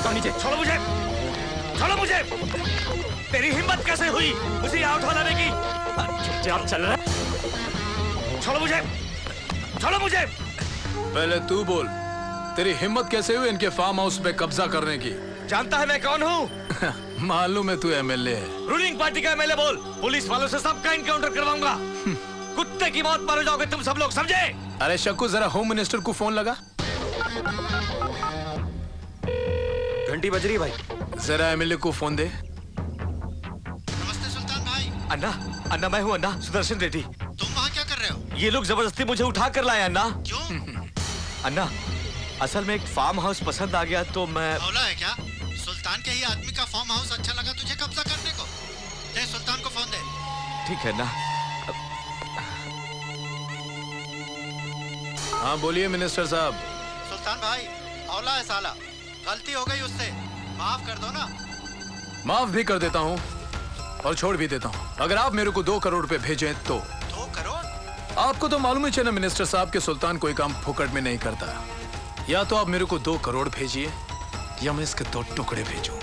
बताओ नीचे। छोड़ो मुझे, छोड़ो मुझे। तेरी हिम्मत कैसे हुई मुझे यहाँ उठा लाने की? चुपचाप चल रहा है। छोड़ो मुझे, छोड़ो मुझे। पहले तू बोल, तेरी हिम्मत कैसे हुई इनके फार्म हाउस पे कब्जा करने की? जानता है मैं कौन हूँ? मालूम है तू एमएलए है। रूलिंग पार्टी का एमएलए। बोल, पुलिस वालों से सबका इनकाउंटर करवाऊंगा। कुत्ते की मौत मार जाओगे तुम सब लोग, समझे? अरे शक्कू, जरा होम मिनिस्टर को फोन लगा। घंटी बज रही भाई। जरा एमएलए को फोन दे। नमस्ते सुल्तान भाई। अन्ना, अन्ना मैं हूँ अन्ना, सुदर्शन रेड्डी। तुम वहाँ क्या कर रहे हो? ये लोग जबरदस्ती मुझे उठा कर लाए अन्ना। क्यों? अन्ना, असल में एक फार्म हाउस पसंद आ गया तो मैं। मौला है क्या? सुल्तान के ही आदमी का फार्म हाउस अच्छा लगा तुझे कब्जा करने को? दे सुल्तान को फोन दे। ठीक है ना। हाँ बोलिए मिनिस्टर साहब। सुल्तान भाई, मौला है साला, गलती हो गई उससे, माफ कर दो ना। माफ भी कर देता हूँ और छोड़ भी देता हूँ अगर आप मेरे को 2 करोड़ रुपए भेजें तो। 2 करोड़? आपको तो मालूम ही है ना मिनिस्टर साहब के सुल्तान कोई काम फुकट में नहीं करता। या तो आप मेरे को 2 करोड़ भेजिए या मैं इसके 2 टुकड़े भेजूं।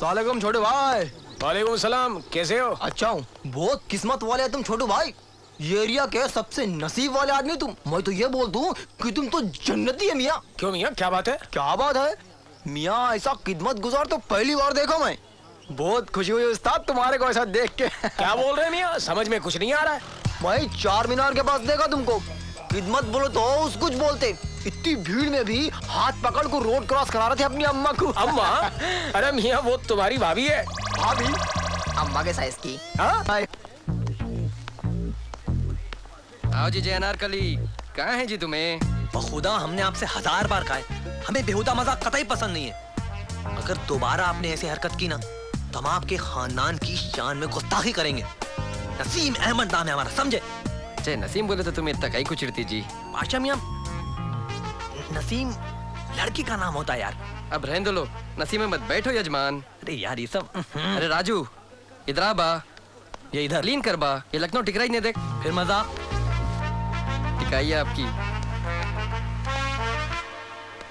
वालेकुम छोटू भाई। वालेकुम सलाम, कैसे हो? अच्छा हूँ। बहुत किस्मत वाले हैं तुम छोटू भाई। ये एरिया के सबसे नसीब वाले आदमी तुम। मैं तो ये बोल दूं कि तुम तो जन्नती है मियाँ। क्यों मियाँ, क्या बात है? क्या बात है मियाँ, ऐसा खिदमत गुजार तो पहली बार देखा मैं। बहुत खुशी हुई उस्ताद तुम्हारे को ऐसा देख के। क्या बोल रहे हैं मियाँ, समझ में कुछ नहीं आ रहा है। भाई 4 मीनार के पास देखा तुमको। खिदमत बोलो तो उस कुछ बोलते। इतनी भीड़ में भी हाथ पकड़ को रोड क्रॉस करा रहे थे अपनी अम्मा को। अम्मा? अरे मियाँ वो तुम्हारी भाभी है। भाभी? अम्मा के साइज की। हाँ? आओ जी जय अनारकली, कहाँ है जी तुम्हें? बखुदा हमने आपसे 1000 बार कहा है, हमें बेहुदा मजाक कतई पसंद नहीं है। अगर दोबारा आपने ऐसी हरकत की ना तो हम आपके खानदान की शान में गुस्ताखी करेंगे। नसीम अहमद नाम है हमारा, समझे? जय नसीम बोले तो तुम्हें इतना काहे को चिढ़ती जी? बादशाह मियां, नसीम लड़की का नाम होता है यार। अब रहने दो लो, नसीम अहमद बैठो यजमान। अरे यार ये सब अरे राजू इधर आ बा, ये इधर लीन कर बा, ये लखनऊ टिकराई ने देख। फिर मजा टिकाई है आपकी।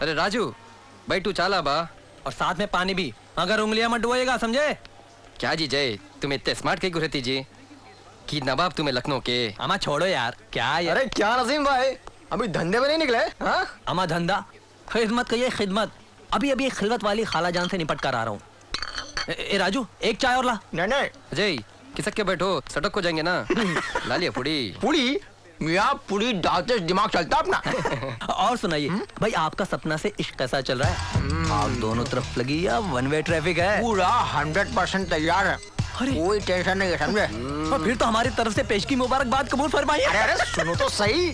अरे राजू बैठू चाला बा, और साथ में पानी भी, अगर उंगलियां मत डुबोएगा, समझे? क्या जी जय तुम इतने स्मार्ट कहीं को रहती जी कि नवाब तुम्हें लखनऊ के। अमा छोड़ो यार, क्या यार? अरे क्या नसीम भाई, अभी धंधे में नहीं निकले? हाँ? अमा धंधा, खिदमत कहिए खिदमत। अभी अभी एक खिलवत वाली खाला जान से निपट कर आ रहा हूँ। ए राजू एक चाय और ला। नहीं नहीं। अजय किसक के बैठो, सटक को जाएंगे ना। ला लिया पुड़ी। पूरी मियाँ, पूरी डालते दिमाग चलता अपना। और सुनाइए भाई, आपका सपना से इश्क कैसा चल रहा है? आप दोनों तरफ लगी या वन वे ट्रैफिक है? पूरा 100% तैयार है। अरे कोई टेंशन नहीं है, समझे? और फिर तो हमारी तरफ से पेश की मुबारकबाद कबूल फरमाइए। अरे अरे सुनो तो सही,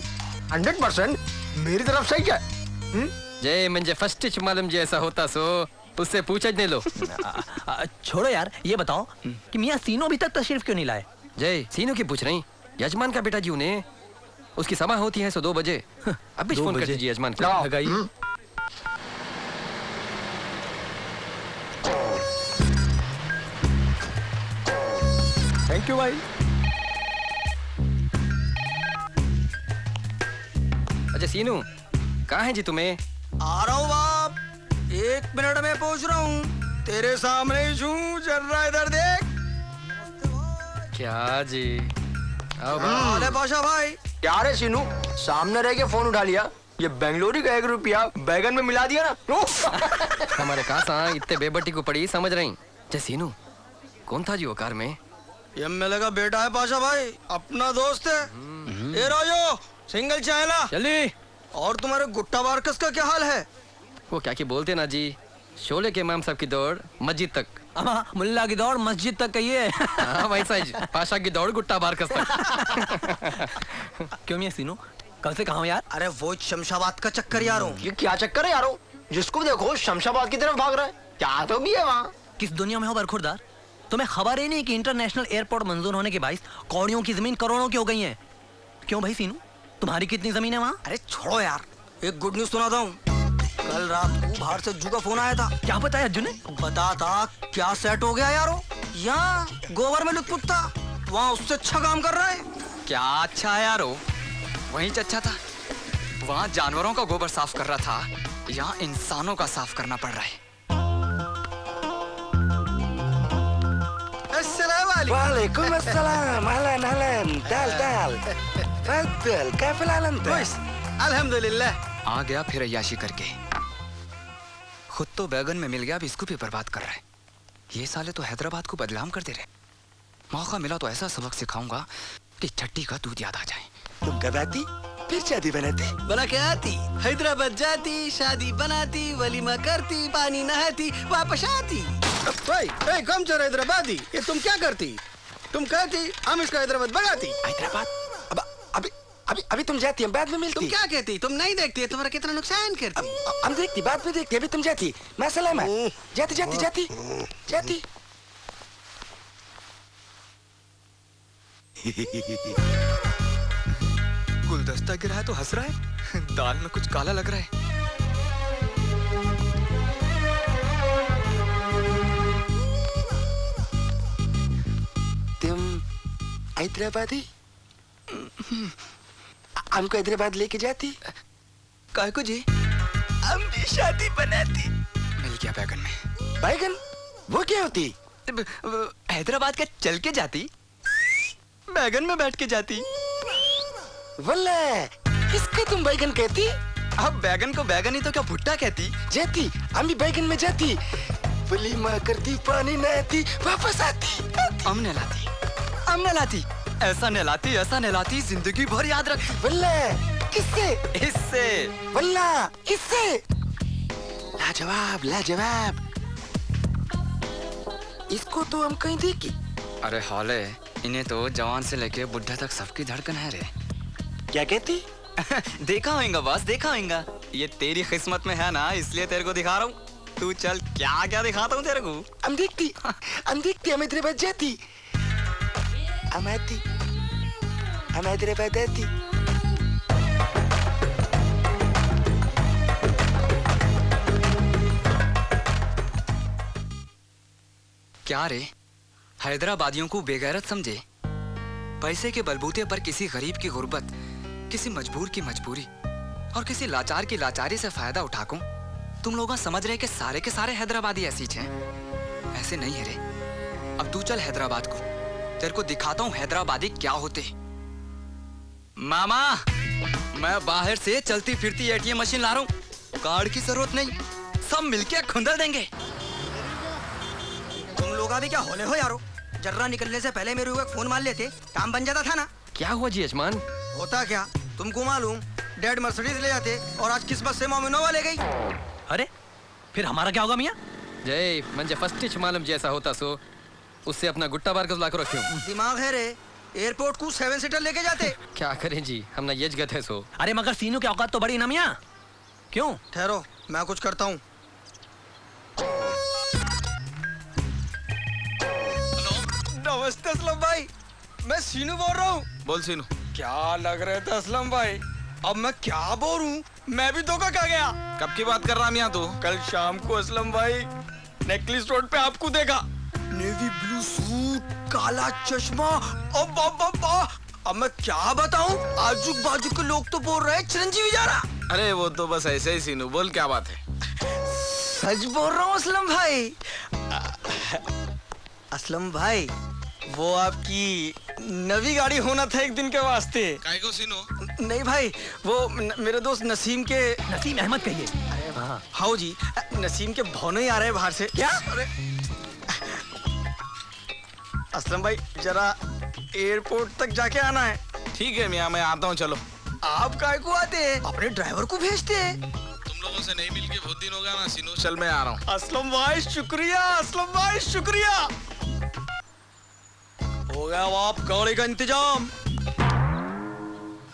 100% मेरी तरफ से क्या? जय मुझे फर्स्ट मालूम जी ऐसा होता सो उससे पूछ नहीं लो। छोड़ो यार, ये बताओ कि मियाँ सीनो अभी तक तशरीफ क्यों नहीं लाए? जय सीनू की पूछ रही, यजमान का बेटा जी उन्हें उसकी सभा होती है 2 बजे। अभी 2 फोन कर बजे? दीजिए यजमान को। लगाइए। थैंक यू भाई। अच्छा सीनू कहाँ है जी तुम्हें? आ रहा हूँ बाप, 1 मिनट में पहुँच रहा हूँ। तेरे सामने ही हूँ, जरा इधर देख। क्या जी? आओ अरे बादशाह भाई, क्या रे सीनू, सामने रह के फोन उठा लिया? ये बेंगलोरी का 1 रुपया बैगन में मिला दिया ना। हमारे कहा इतने बेबटी को पड़ी समझ रही। जैसीनू कौन था जी वो कार में? एमएलए का बेटा है पाशा भाई, अपना दोस्त है। ए राजो, सिंगल चाय ला। जल्दी। और तुम्हारे गुट्टा बारकस का क्या हाल है? वो क्या बोलते ना जी, शोले के इमाम साहब की दौड़ मस्जिद तक। मुल्ला की दौड़ मस्जिद तक कही है। हाँ वैसा ही, पाशा की दौड़ गुट्टा बारकस तक। क्यों मियां सीनू, कल से कहाँ हो यार? अरे वो शमशाबाद का चक्कर यारों। ये क्या चक्कर है यारो? जिसको देखो शमशाबाद की तरफ भाग रहा है। क्या तो भी है वहाँ? किस दुनिया में हो बरखुरदार? तुम्हें खबर ही नहीं कि इंटरनेशनल एयरपोर्ट मंजूर होने के बाईस कौड़ियों की जमीन करोड़ों की हो गई है। क्यों भाई सीनू, तुम्हारी कितनी जमीन है वहाँ? अरे छोड़ो यार, एक गुड न्यूज सुनाता हूँ। कल रात को बाहर से अज्जू का फोन आया था। क्या बताया अज्जू ने? बता था क्या सेट हो गया यारो। यहाँ गोबर में लुटपुट था, वहाँ उससे अच्छा काम कर रहा है। क्या अच्छा है यारो, वहीं अच्छा था। वहाँ जानवरों का गोबर साफ कर रहा था, यहाँ इंसानों का साफ करना पड़ रहा है। वालेकुम अस्सलाम, अहलन अहलन, ताल ताल, तफद्दल, कैफ हाल अंत? अल्हम्दुलिल्लाह। आ गया फिर अय्याशी करके। खुद तो बैगन में मिल गया, अब इसको भी बर्बाद कर रहा है। ये साले तो हैदराबाद को बदनाम कर दे रहे। मौका मिला तो ऐसा सबक सिखाऊंगा कि छट्टी का दूध याद आ जाए। तुम कब आती फिर शादी बनाती? बना के आती, हैदराबाद जाती, शादी बनाती, वलीमा करती, पानी नहाती, वापस आती। कम चल हैदराबादी, ये तुम क्या करती? तुम कहती हम इसको हैदराबाद भगाती। हैदराबाद? अब अभी अभी अभी तुम जाती, हम बाद में मिलती। तुम क्या कहती? तुम नहीं देखती, तुम्हारा कितना नुकसान करती। हम देखती, बाद में देखती, अभी तुम जाती। मैं सलाम है, जाती जाती जाती जाती। गुलदस्ता गिरा है तो हंस रहा है, दाल में कुछ काला लग रहा है। तुम हैदराबादी? हमको हैदराबाद लेके जाती? काय को जी? हम भी शादी बनाती। मिल गया बैगन में। बैगन? वो क्या होती? हैदराबाद का चल के जाती, बैगन में बैठ के जाती। वल्ला, इसको तुम बैगन कहती? अब बैगन को बैगन ही तो क्या भुट्टा कहती? जाती, हम भी बैगन में जाती, वलीमा करती, पानी नहाती, वापस आती। हम नहलाती, हम नहलाती, ऐसा नहलाती जिंदगी भर याद रखती। वल्ला, किससे? इससे। वल्ला, किससे? लाजवाब लाजवाब। इसको तो हम कहीं देखी। अरे हौले, इन्हें तो जवान से लेके बुढ़ा तक सबकी धड़कन है रे। क्या कहती? देखा होगा बस, देखा होगा। ये तेरी किस्मत में है ना, इसलिए तेरे को दिखा रहा हूँ। तू चल, क्या क्या दिखाता हूँ तेरे को। हम देखती, हम हैदराबाद जाती, हम आती, हम हैदराबाद आती। क्या रे, हैदराबादियों को बेगैरत समझे? पैसे के बलबूते पर किसी गरीब की गुर्बत, किसी मजबूर की मजबूरी और किसी लाचार की लाचारी से फायदा उठाकर तुम लोग समझ रहे कि सारे के सारे हैदराबादी ऐसी हैं। ऐसे नहीं है रे। अब तू चल हैदराबाद को, तेरे को दिखाता हूँ हैदराबादी क्या होते। मामा, मैं बाहर से चलती फिरती एटीएम मशीन ला रहा हूँ। कार्ड की जरूरत नहीं, सब मिलके खुंदर देंगे। तुम लोग अभी क्या होले हो यारो? जर्रा निकलने से पहले मेरे ऊपर फोन मार लेते, काम बन जाता था ना। क्या हुआ जी यजमान? होता क्या, तुमको मालूम, डैड मर्सिडीज ले जाते और आज किस्मत से मोमिनोवा ले गई। अरे फिर हमारा क्या होगा मियाँ? जय मंजे फस्टिच मालूम जैसा होता सो उससे अपना गुट्टा बारकस लाकर रखे हूँ। दिमाग है रे, एयरपोर्ट को 7 सीटर लेके जाते। क्या करें जी, हम ना ये जगत है सो। अरे मगर सीनू की औकात तो बड़ी ना मियाँ। क्यों? ठहरो, मैं कुछ करता हूँ। नमस्ते असलम भाई, मैं सीनू बोल रहा हूँ। बोल सीनू। क्या लग रहे थे असलम भाई? अब मैं क्या बोलूं, मैं भी धोखा खा गया। कब की बात कर रहा मियाँ तू? कल शाम को असलम भाई नेकलेस रोड पे आपको देखा, नेवी ब्लू सूट, काला चश्मा। अब मैं क्या बताऊं, आजू बाजू के लोग तो बोल रहे हैं चिरंजीवी जा रहा। अरे वो तो बस ऐसे ही सीनू, बोल क्या बात है? सच बोल रहा हूँ असलम भाई। असलम भाई, वो आपकी नवी गाड़ी होना था एक दिन के वास्ते। काय को सीनू? नहीं भाई, वो मेरे दोस्त नसीम के। नसीम अहमद कहिए। हाँ जी, नसीम के भौने ही आ रहे हैं बाहर से। क्या? अरे असलम भाई, जरा एयरपोर्ट तक जाके आना है। ठीक है मियाँ, मैं आता हूँ, चलो। आप काय को आते हैं? अपने ड्राइवर को भेजते हैं। तुम लोगों से नहीं मिलके बहुत दिन हो गया ना सीनू, चल मैं आ रहा हूँ। असलम भाई शुक्रिया, असलम भाई शुक्रिया। हो गया वो आप गाड़ी का इंतजाम।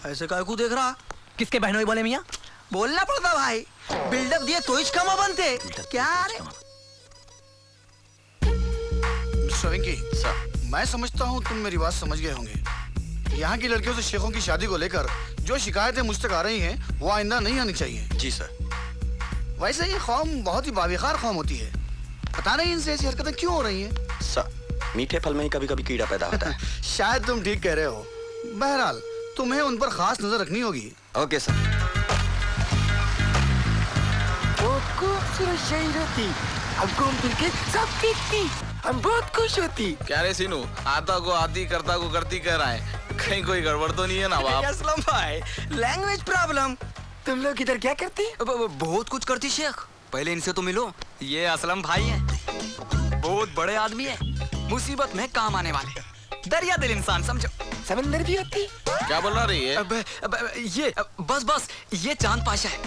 ऐसे काय को देख रहा? किसके बहनोई बोले मियाँ? बोलना पड़ता भाई, बिल्डअप दिए तो कमा बनते क्या रे? वेंकी सर, मैं समझता हूँ तुम मेरी बात समझ गए होंगे। यहाँ की लड़कियों से शेखों की शादी को लेकर जो शिकायतें मुझ तक आ रही हैं वो आइंदा नहीं आनी चाहिए। जी सर। वैसे ये कौम बहुत ही बाविकार कौम होती है, पता नहीं इनसे ऐसी हरकतें क्यों हो रही हैं। सर, मीठे फल में ही कभी कभी कीड़ा पैदा होता है। शायद तुम ठीक कह रहे हो। बहरहाल तुम्हें उन पर खास नजर रखनी होगी। Okay sir. हमको मिलके सब देखती, हम बहुत खुश होती। क्या रे सीनू, आता को आती करता को करती कह रहा है, कहीं कोई गड़बड़ तो नहीं है ना बाप? असलम भाई, लैंग्वेज प्रॉब्लम। तुम लोग इधर क्या करती? बहुत कुछ करती शेख। पहले इनसे तो मिलो। ये असलम भाई है, बहुत बड़े आदमी है, मुसीबत में काम आने वाले, दरिया दिल इंसान समझो। समंदर भी होती? क्या बोल रहा रही है? ये बस ये चांद पाशा है,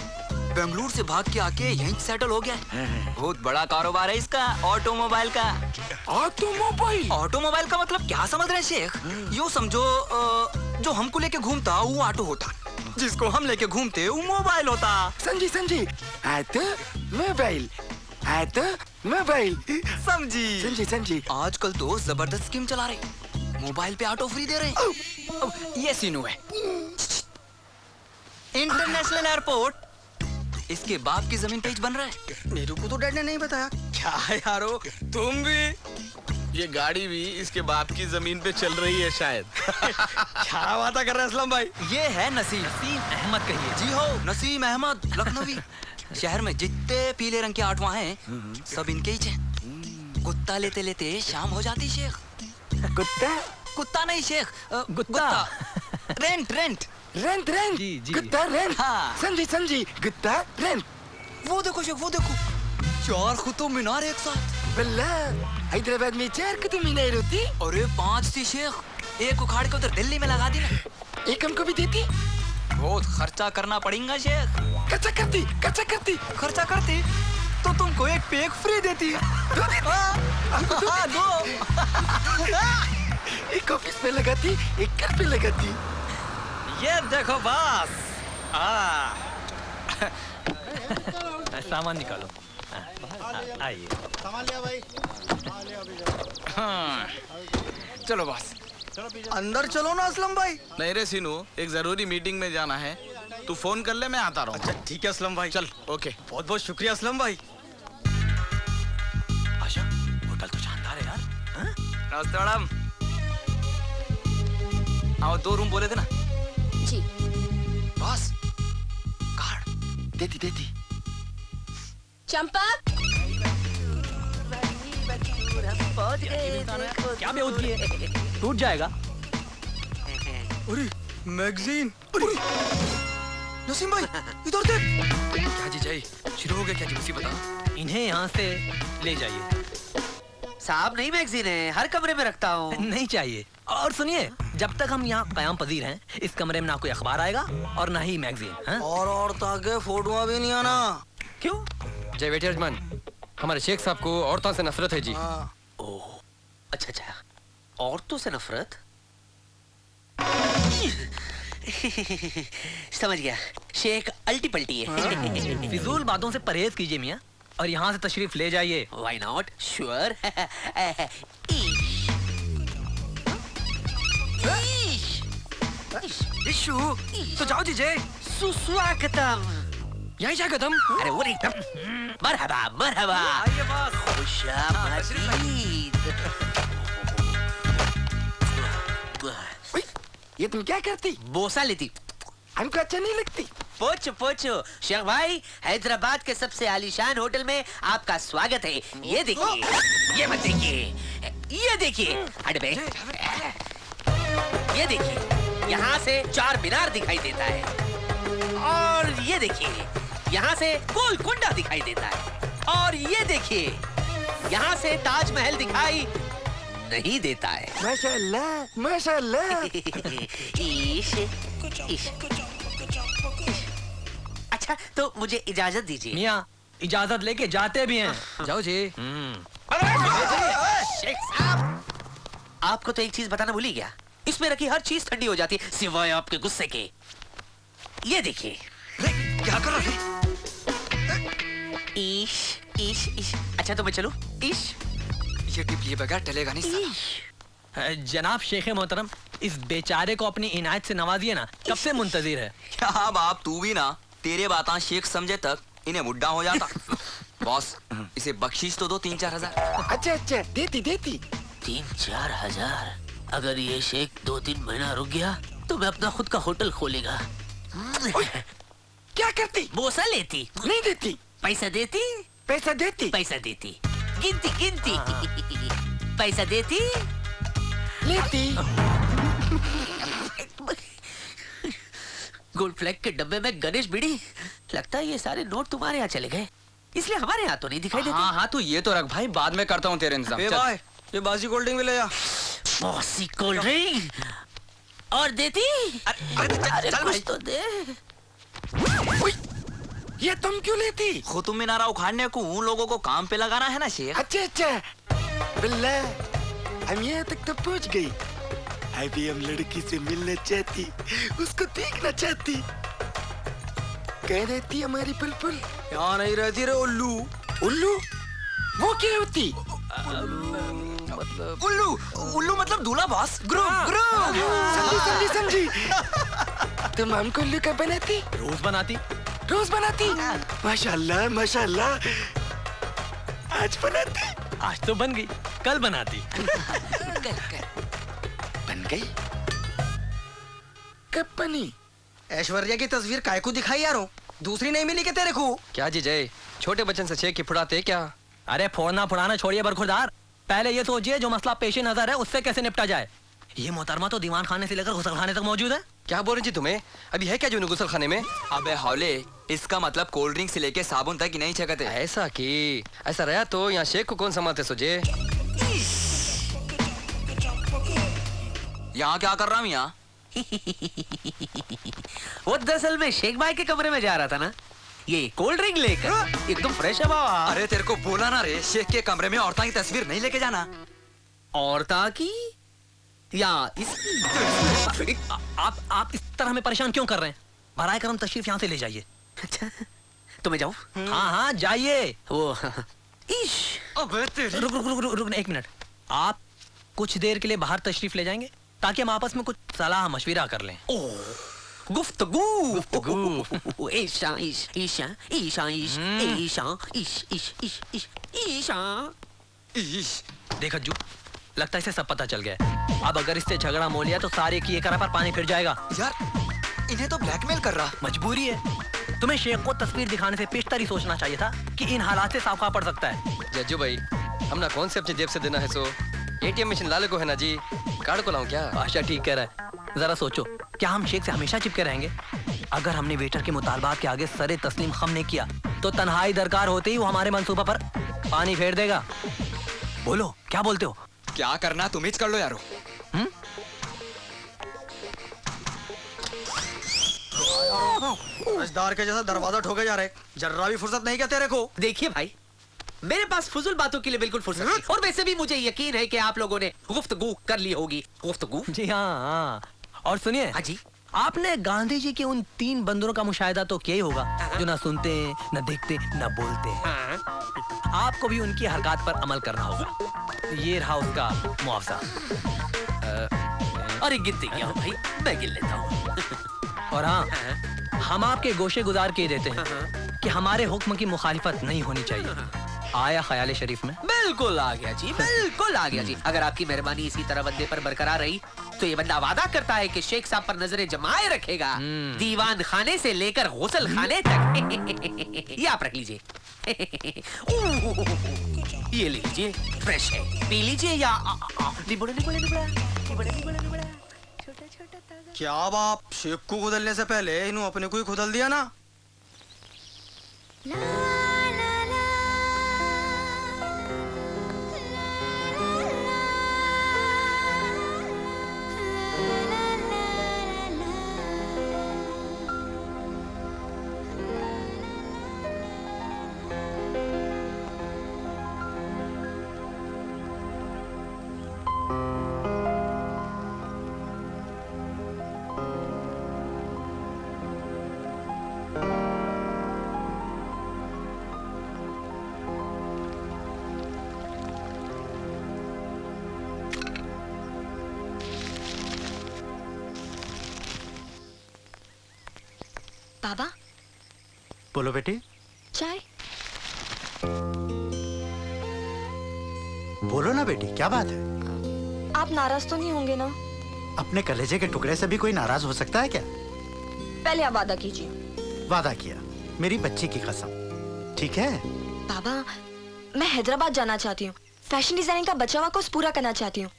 बेंगलुरु से भाग के आके यहीं सेटल हो गया है। बहुत बड़ा कारोबार है इसका, ऑटोमोबाइल का। ऑटोमोबाइल? ऑटोमोबाइल का मतलब क्या समझ रहे हैं शेख? यूँ समझो जो हमको लेके घूमता वो ऑटो होता, जिसको हम लेके घूमते वो मोबाइल होता। समझी समझी। तो मोबाइल, तो मोबाइल। समझी समझी समझी। आजकल तो जबरदस्त स्कीम चला रहे, मोबाइल पे ऑटो फ्री दे रहे हैं। ये सीनू है, इंटरनेशनल एयरपोर्ट, इसके बाप की जमीन पे ही बन रहा है। मेरे को तो डैड ने नहीं बताया। क्या यारो, तुम भी? ये गाड़ी भी इसके बाप की जमीन पे चल रही है शायद। क्या बात कर रहे हैं असलम भाई? ये है नसीम अहमद कहिए। जी हो, नसीम अहमद लखनवी। शहर में जितने पीले रंग के आटवा हैं सब इनके ही हैं। कुत्ता लेते लेते शाम हो जाती शेख। कुत्ता नहीं शेख, गुत्ता। रेंट रेंट रेंट रेंट। जी, जी। गुत्ता रेंट। हाँ। समझी समझी। गुत्ता रेंट। वो देखो शेख, वो देखो, 4 कुतुब मीनार एक साथ। बल्ला, हैदराबाद में 4 कुतुब मीनार होती? अरे 5 थी शेख, एक उखाड़ के उधर दिल्ली में लगा दी ना। एक हमको भी देती? बहुत खर्चा करना पड़ेगा शेख। खर्चा करती, खर्चा करती। खर्चा करती तो तुमको एक पैक फ्री देती। दो। एक ऑफिस में लगाती, एक घर पे लगाती। ये देखो बस, सामान निकालो। आइए। चलो बस अंदर चलो ना असलम भाई। नहीं रे सीनू, एक जरूरी मीटिंग में जाना है, तू फोन कर ले, मैं आता रहा हूँ। अच्छा ठीक है असलम भाई। चल ओके। बहुत बहुत शुक्रिया असलम भाई। आशा, होटल तो शानदार है यार। नमस्ते मैडम। आओ, 2 रूम बोले थे ना? जी। बस कार्ड देती देती। चंपक, क्या बेहोदगी है? टूट जाएगा। अरे मैगजीन। अरे नसीम भाई, इधर देख। क्या जी जाई, शुरू हो गया क्या जी मुसीबत? इन्हें यहाँ से ले जाइए। साहब नहीं मैगजीन है, हर कमरे में रखता हूँ। नहीं चाहिए। और सुनिए, जब तक हम यहाँ कयाम पजीर हैं, इस कमरे में ना कोई अखबार आएगा और ना ही मैगजीन। हाँ? और ताकि फोटो भी नहीं आना। क्यों? जय बेटे यजमान, हमारे शेख साहब को औरतों से नफरत है जी। ओह, अच्छा अच्छा, औरतों से नफरत? समझ गया, शेख अल्टी पल्टी है। फिजूल बातों से परहेज कीजिए मियाँ, और यहाँ से तशरीफ ले जाइए। Why not? Sure. इशू तो जाओ जी जय। सुस्वागतम। यहीं जा कदम। अरे वो मरहबा मरहबा। खुशामदीद। ये तुम क्या करती? बोसा लेती। हमको अच्छा नहीं लगती। पोछो पोछो। शेख भाई, हैदराबाद के सबसे आलीशान होटल में आपका स्वागत है। ये देखिए, ये मत देखिए, ये देखिए। अरे बे, ये देखिए, यहाँ से चार मीनार दिखाई देता है, और ये देखिए यहाँ से गोलकुंडा दिखाई देता है, और ये देखिए यहाँ से ताजमहल दिखाई नहीं देता है। माशाल्लाह माशाल्लाह। ईश, ईश। अच्छा तो मुझे इजाजत दीजिए। मियाँ इजाजत लेके जाते भी हैं। जाओ जी। शेख साहब, आपको तो एक चीज बताना भूल ही गया, इसमें रखी हर चीज ठंडी हो जाती है सिवाय आपके गुस्से के। ये देखिए। क्या कर रहे? ईश ईश ईश। अच्छा तो मैं चलूं? ईश ये टिप लिए बगैर टलेगा नहीं साला। जनाब शेख मोहतरम, इस बेचारे को अपनी इनायत से नवाजिए ना, कब से मुंतजिर है। क्या बाप, तू भी ना, तेरे बातां शेख समझे तक इन्हें बुढ़ा हो जाता। बॉस, इसे बख्शीश तो दो 3-4 हजार। अच्छा अच्छा देती देती। 3-4 हजार? अगर ये शेख 2-3 महीना रुक गया तो मैं अपना खुद का होटल खोलेगा। क्या करती? बोसा लेती, नहीं देती। पैसा देती, पैसा देती। पैसा देती, गिनती गिनती, पैसा देती, लेती। गोल्ड फ्लैग के डब्बे में गणेश बीड़ी। लगता है ये सारे नोट तुम्हारे यहाँ चले गए, इसलिए हमारे यहाँ तो नहीं दिखाई देते। हाँ हाँ, तू ये तो रख भाई, बाद में करता हूँ तेरे इंतजाम। ए चल। भाई, ये बासी कोल्ड ड्रिंक भी ले आ। बॉसी कोल्ड ड्रिंक और देती। अरे कुछ तो दे। ये तुम क्यों लेती? खुतुब मीनारा उखाड़ने को उन लोगों को काम पे लगाना है ना शेख। अच्छा अच्छा। बिल्ला हम यहाँ तक तो पहुँच गई। अभी हम लड़की से मिलना चाहती, उसको देखना चाहती। कह रहती हमारी पुलपुल? यहाँ नहीं रहती रे उल्लू। उल्लू? वो क्या होती? उल्लू उल्लू मतलब दूल्हा बॉस। Group group. समझी समझी समझी। तुम हमको उल्लू कब बनाती? रोज बनाती। रोज बनाती? माशाल्लाह माशाल्लाह। आज बनाती? आज तो बन गई, कल बनाती। बन गई? कब बनी? ऐश्वर्या की तस्वीर काय को दिखाई यारो, दूसरी नहीं मिली के तेरे को? क्या जी जय, छोटे बच्चन से शेख की फुड़ाते क्या? अरे फोड़ना फुड़ाना छोड़िए बरखुरदार, पहले ये सोचिए जो मसला पेश नजर है उससे कैसे निपटा जाए। ये मोहतरमा तो दीवान खाने से लेकर गुसल खाने तक मौजूद है। क्या बोल रहे जी तुम्हें? अभी है क्या जो गुसल खाने में? अबे हौले, इसका मतलब कोल्ड ड्रिंक से लेके साबुन तक ही नहीं छकते। ऐसा की ऐसा रहा तो यहाँ शेख को कौन संभालते सोचे? यहाँ क्या कर रहा हूँ यहाँ? वो दरअसल में शेख भाई के कमरे में जा रहा था ना, ये कोल्ड ड्रिंक लेकर। एकदम फ्रेश है बाबा। अरे तेरे को बोला ना रे, शेख के कमरे में औरतां की तस्वीर नहीं लेके जाना। औरता की या इसकी? आप इस तरह हमें परेशान क्यों कर रहे हैं? बराए करम तशरीफ यहाँ से ले जाइए। अच्छा तो मैं जाऊँ? हाँ हाँ जाइए। वो ईश। रुक रुक रुक रुक रुक 1 मिनट। आप कुछ देर के लिए बाहर तशरीफ ले जाएंगे ताकि हम आपस में कुछ सलाह मशविरा कर लें। गुफ्तगू। ईशा ईश ईशा ईशा ईश ईशा ईश ईश ईश ईश ईशा। देखा जू, लगता है इसे सब पता चल गया है। अब अगर इससे झगड़ा मोल लिया तो सारे किए करा पर पानी फिर जाएगा। यार इन्हें तो ब्लैकमेल कर रहा। मजबूरी है। तुम्हें शेख को तस्वीर दिखाने से पेशतरी सोचना चाहिए था कि इन हालात से सावका पड़ सकता है। जज्जू भाई, हम ना कौन से अपनी जेब से देना है सो एटीएम मशीन लाले को है ना जी, कार्ड को लाऊं क्या? बादशाह ठीक कह रहा है। जरा सोचो, क्या हम शेख से हमेशा चिपके रहेंगे? अगर हमने वेटर के मुतालबात के आगे सरे तस्लीम खम नहीं किया तो तन्हाई दरकार होते ही वो हमारे मंसूबा पर पानी फेर देगा। बोलो क्या बोलते हो? क्या करना तुम ही कर लो यारो। रजदार के जैसा दरवाजा ठोके जा रहे, जर्रा भी फुर्सत नहीं क्या तेरे को? देखिए भाई, मेरे पास फुजुल बातों के लिए बिल्कुल फुर्सत नहीं, और वैसे भी मुझे यकीन है कि आप लोगों ने गुफ्तगू कर ली होगी। गुफ्तगू? जी हाँ। और सुनिए, हाँ जी, आपने गांधी जी के उन 3 बंदरों का मुशाहिदा तो किया ही होगा जो ना सुनते न देखते न बोलते। आपको भी उनकी हरकत पर अमल करना होगा। ये रहा उसका मुआवजा। अरे गिनती क्या हो भाई, मैं गिन लेता हूँ। और हाँ, हम आपके गोशे गुजार किए देते हैं कि हमारे हुक्म की मुखालिफत नहीं होनी चाहिए। आया ख्याल शरीफ में? बिल्कुल आ गया जी, बिल्कुल आ गया जी। अगर आपकी मेहरबानी इसी तरह बंदे पर बरकरार रही तो ये बंदा वादा करता है कि शेख साहब पर नजरें जमाए रखेगा, दीवान खाने से लेकर गुसल खाने तक। ये आप रख लीजिए। ये ले लीजिए, फ्रेश है, पी लीजिए। या निबड़ा निबड़ा निबड़ा निबड़ा निबड़ा निबड़ा, छोटा छोटा ताजा क्या बाप, शेख को खुदलने से पहले इन्हों अपने को ही खुदल दिया ना। बाबा, बोलो बेटी। चाय। बोलो ना बेटी, क्या बात है? आप नाराज तो नहीं होंगे ना? अपने कलेजे के टुकड़े से भी कोई नाराज हो सकता है क्या? पहले आप वादा कीजिए। वादा किया, मेरी बच्ची की कसम। ठीक है बाबा, मैं हैदराबाद जाना चाहती हूँ। फैशन डिजाइनिंग का बचा हुआ कोर्स पूरा करना चाहती हूँ।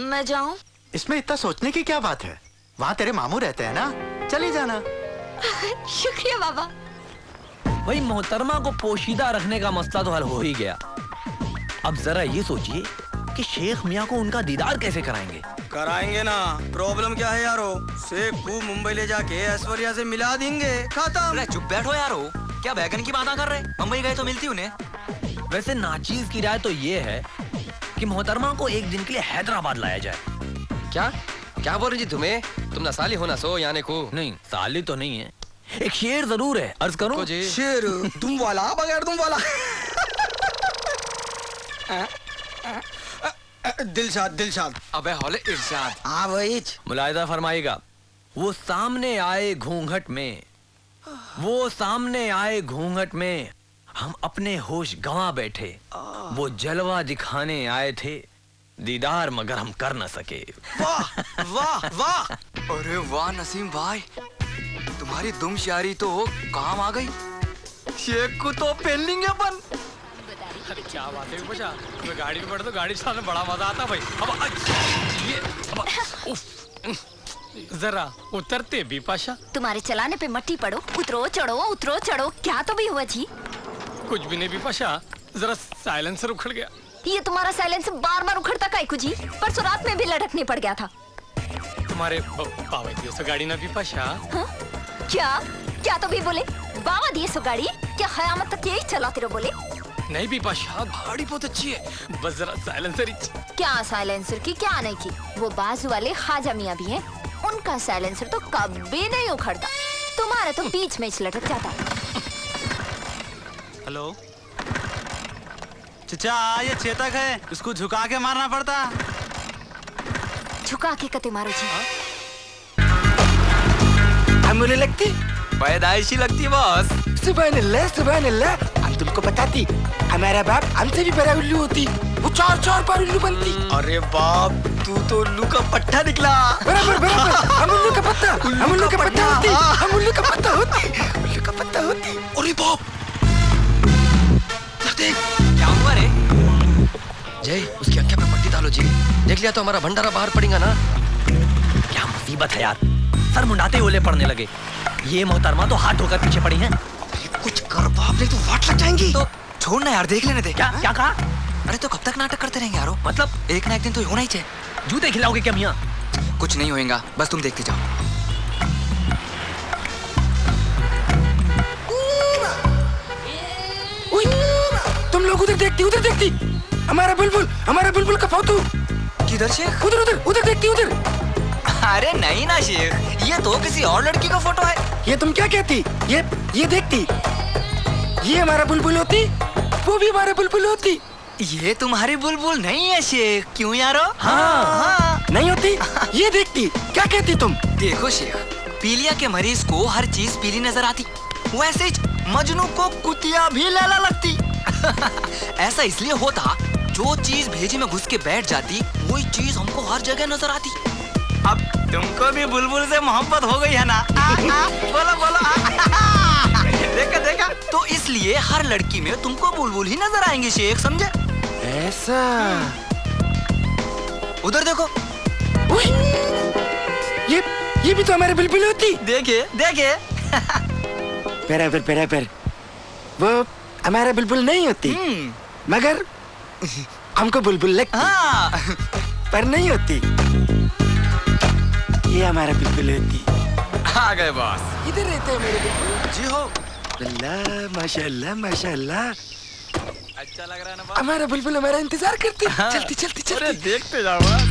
मैं जाऊँ? इसमें इतना सोचने की क्या बात है? वहाँ तेरे मामू रहते हैं ना, चली जाना। शुक्रिया बाबा। भाई मोहतरमा को पोशीदा रखने का मसला तो हल हो ही गया। अब जरा ये सोचिए कि शेख मियाँ को उनका दीदार कैसे कराएंगे। कराएंगे ना, प्रॉब्लम क्या है यारो? शेख को मुंबई ले जाके ऐश्वर्या से मिला देंगे, खत्म। चुप बैठो यारो, क्या बैगन की बात कर रहे? मुंबई गए तो मिलती उन्हें। वैसे नाचीज की राय तो ये है कि मोहतरमा को एक दिन के लिए हैदराबाद लाया जाए। क्या क्या बोल रही जी तुम्हें? तुम ना साली हो ना सो यानी को। नहीं, साली तो नहीं है, एक शेर जरूर है। अर्ज करूं? जी। शेर तुम वाला बगैर तुम वाला। दिलशाद दिलशाद। अबे हौले इरशाद। हाँ वही। मुलाहिजा फरमाइएगा। वो सामने आए घूंघट में, वो सामने आए घूंघट में, हम अपने होश गंवा बैठे। वो जलवा दिखाने आए थे, दीदार मगर हम कर न सके। वाह वाह वाह, अरे वाह नसीम भाई, तुम्हारी दुम शायरी तो काम आ गई। शेख को तो पहन लेंगे अपन। अरे क्या बात है बच्चा, तुम्हें गाड़ी में बैठे तो गाड़ी चलाने में बड़ा मजा आता भाई। अब जरा उतरते भी पाशा। तुम्हारे चलाने पे मट्टी पड़ो, उतरो चढ़ो, क्या तो भी हुआ जी? कुछ भी नहीं भी पाशा, जरा साइलेंसर उखड़ गया। ये तुम्हारा साइलेंस बार बार उखड़ता काहे को जी? परसों रात में भी लटकने पड़ गया था। तुम्हारे बाबा दिए सो गाड़ी ना भी पाशा। हाँ? क्या तो भी बोले? बाबा दिए सो गाड़ी? क्या क़यामत तक यही चलाते रहो बोले? नहीं भी पाशा, गाड़ी बहुत अच्छी है, बस जरा साइलेंसर ही। क्या साइलेंसर की, क्या नहीं की? वो बाजू वाले ख्वाजा मियाँ भी हैं, उनका साइलेंसर तो कभी नहीं उखड़ता। तुम्हारा तो बीच में लटक जाता। हेलो चचा, ये चेतक है, इसको झुका के मारना पड़ता। झुका के कते मारो जी? मुझे लगती पैदाइशी लगती बॉस। सुबह हम तुमको बताती, हमारा बाप हमसे भी बड़ा उल्लू होती, वो चार बार उल्लू बनती। अरे बाप, तू तो उल्लू का पट्टा निकला। बराबर हम उल्लू का पत्ता, हम उल्लू का पत्ता होती, हम उल्लू का पत्ता होती, उल्लू का पत्ता होती। अरे बाप, क्या हुआ रे? जय, उसकी आंखें पे पट्टी डालो जी। देख लिया तो हमारा भंडारा बाहर पड़ेगा ना। क्या मुसीबत है यार, सर मुंडाते ओले पड़ने लगे। ये मोहतरमा तो हाथ धोकर पीछे पड़ी हैं। कुछ कर बाप, नहीं तो वाट लग जाएंगी। तो छोड़ना यार, देख लेने दे। क्या कहा? अरे तो कब तक नाटक करते रहेंगे यारो? मतलब एक ना एक दिन तो होना ही चाहिए। जूते खिलाओगे क्या मियाँ? कुछ नहीं होएगा, बस तुम देखते जाओ। तुम लोग उधर देखती, हमारा बुलबुल का फोटो। किधर शेख? उधर देखती, उधर। अरे नहीं ना शेख, ये तो किसी और लड़की का फोटो है। ये तुम क्या कहती? ये देखती, ये हमारा बुलबुल होती, वो भी हमारा बुलबुल होती। ये तुम्हारी बुलबुल नहीं है शेख, क्यों यारो? हाँ। नहीं होती, ये देखती, क्या कहती तुम? देखो शेख, पीलिया के मरीज को हर चीज पीली नजर आती, वैसे ही मजनू को कुतिया भी लैला लगती। ऐसा इसलिए होता, जो चीज भेजी में घुस के बैठ जाती, वही चीज हमको हर जगह नजर आती। अब तुमको भी बुलबुल से मोहब्बत हो गई है ना? बोलो। देखा। तो इसलिए हर लड़की में तुमको बुलबुल ही नजर आएंगे शेख, समझे? ऐसा। उधर देखो। ये भी तो हमारे बुलबुल होती। देखिए देखिए। बराबर वो हमारा बुलबुल नहीं होती, मगर हमको बुलबुल लगती। हाँ। पर नहीं होती। ये हमारा बुलबुल होती। आ गए बॉस। इधर रहते हैं मेरे बुलबुल। जी हो। अल्लाह माशाल्लाह माशाल्लाह। अच्छा लग रहा है ना बॉस? हमारा बुलबुल हमारा इंतजार करती। चलती चलती चलती। देखते जाओ बॉस।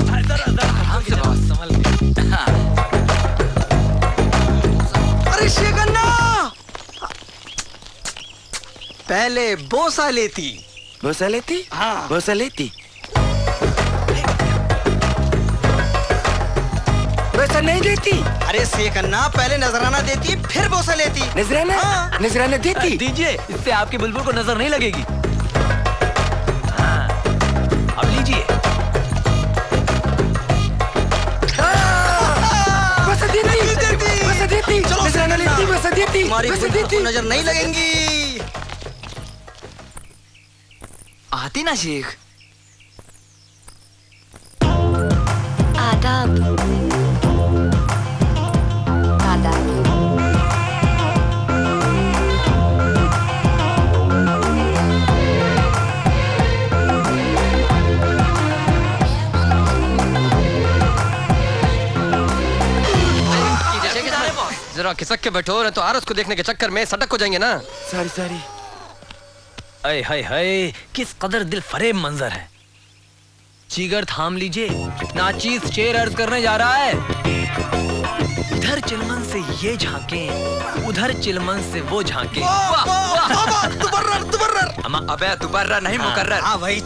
आराम से बॉस, संभल के। अरे शेखन्ना, पहले बोसा लेती। बोसा लेती? हाँ। बोसा लेती। बोसा नहीं देती। अरे शेखन्ना, पहले नजराना देती फिर बोसा लेती। नजराना? हाँ। नजराना देती। दीजिए, इससे आपके बुलबुल को नजर नहीं लगेगी। हाँ, अब लीजिए। बोसा देती। बोसा देती। चलो नजराना लेती। बोसा देती। तुम्हारी बोसा बुलबुल देती। को नजर नहीं लगेंगी। आती ना शेख। आदाब। आदाब। जरा खिसक के बैठो, नहीं तो आरस को देखने के चक्कर में सटक हो जाएंगे ना। सॉरी। अय हाय हाय, किस कदर दिल फरेब मंजर है। जिगर थाम लीजिए, नाचीज शेर अर्ज करने जा रहा है। इधर चिलमन से ये झांके, उधर चिलमन से वो झांके। अबे दुबर्रा नहीं मुकर्रर। हाँ भाई।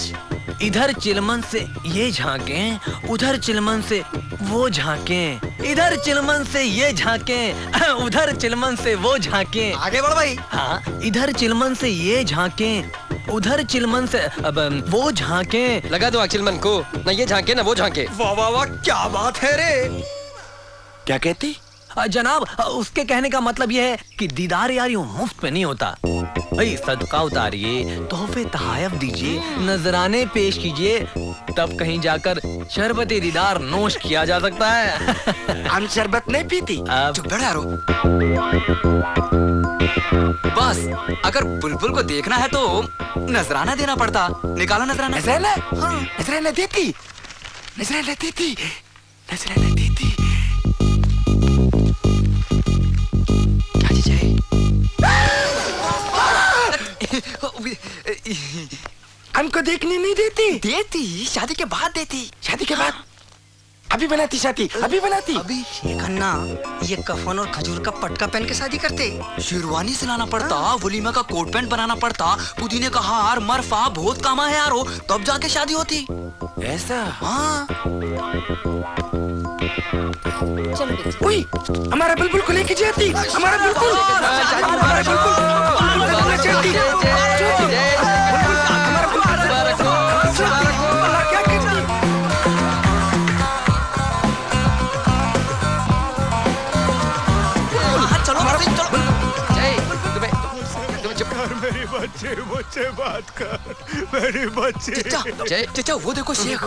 इधर चिलमन से ये झांके, उधर चिलमन से वो झांके। इधर चिलमन से ये झांके, उधर चिलमन से वो झांके। आगे बढ़ भाई। हाँ, इधर चिलमन से ये झांके, उधर चिलमन से अब वो झांके। लगा दो चिलमन को, ना ये झांके ना वो झांके। वाह वाह वाह, क्या बात है रे। क्या कहती? जनाब, उसके कहने का मतलब यह है कि दीदार यार यूं मुफ्त में नहीं होता भाई। सदका उतारिए, तोहफे तहायफ दीजिए, नजराने पेश कीजिए, तब कहीं जाकर शरबत दीदार नोश किया जा सकता है। हम शरबत नहीं पीती। चुप बैठो यारो। बस अगर बुलबुल को देखना है तो नजराना देना पड़ता। निकालो नजराना। नजराना? हाँ। नजराना देती। नजराना देती। नजराना देती। क्या चीज है? हमको देखने नहीं देती। देती, शादी के बाद देती। शादी के बाद? अभी बनाती शादी, अभी बनाती। अभी शेखन्ना, ये कफन और खजूर का पटका पहन के शादी करते। शेरवानी सिलाना पड़ता, वलीमा का कोट पैंट बनाना पड़ता, पुदीने का हार, मरफा बहुत कामा है यारो, तब जाके शादी होती। ऐसा? हाँ। चलो उई, हमारा बुलबुल को लेके जाती। हमारा बुलबुल। हमारा बुलबुल। बुलबुल को जाती। क्या करती? मेरी बच्चे मुझसे बात कर। मेरी बच्चे। चचा वो देखो शेख,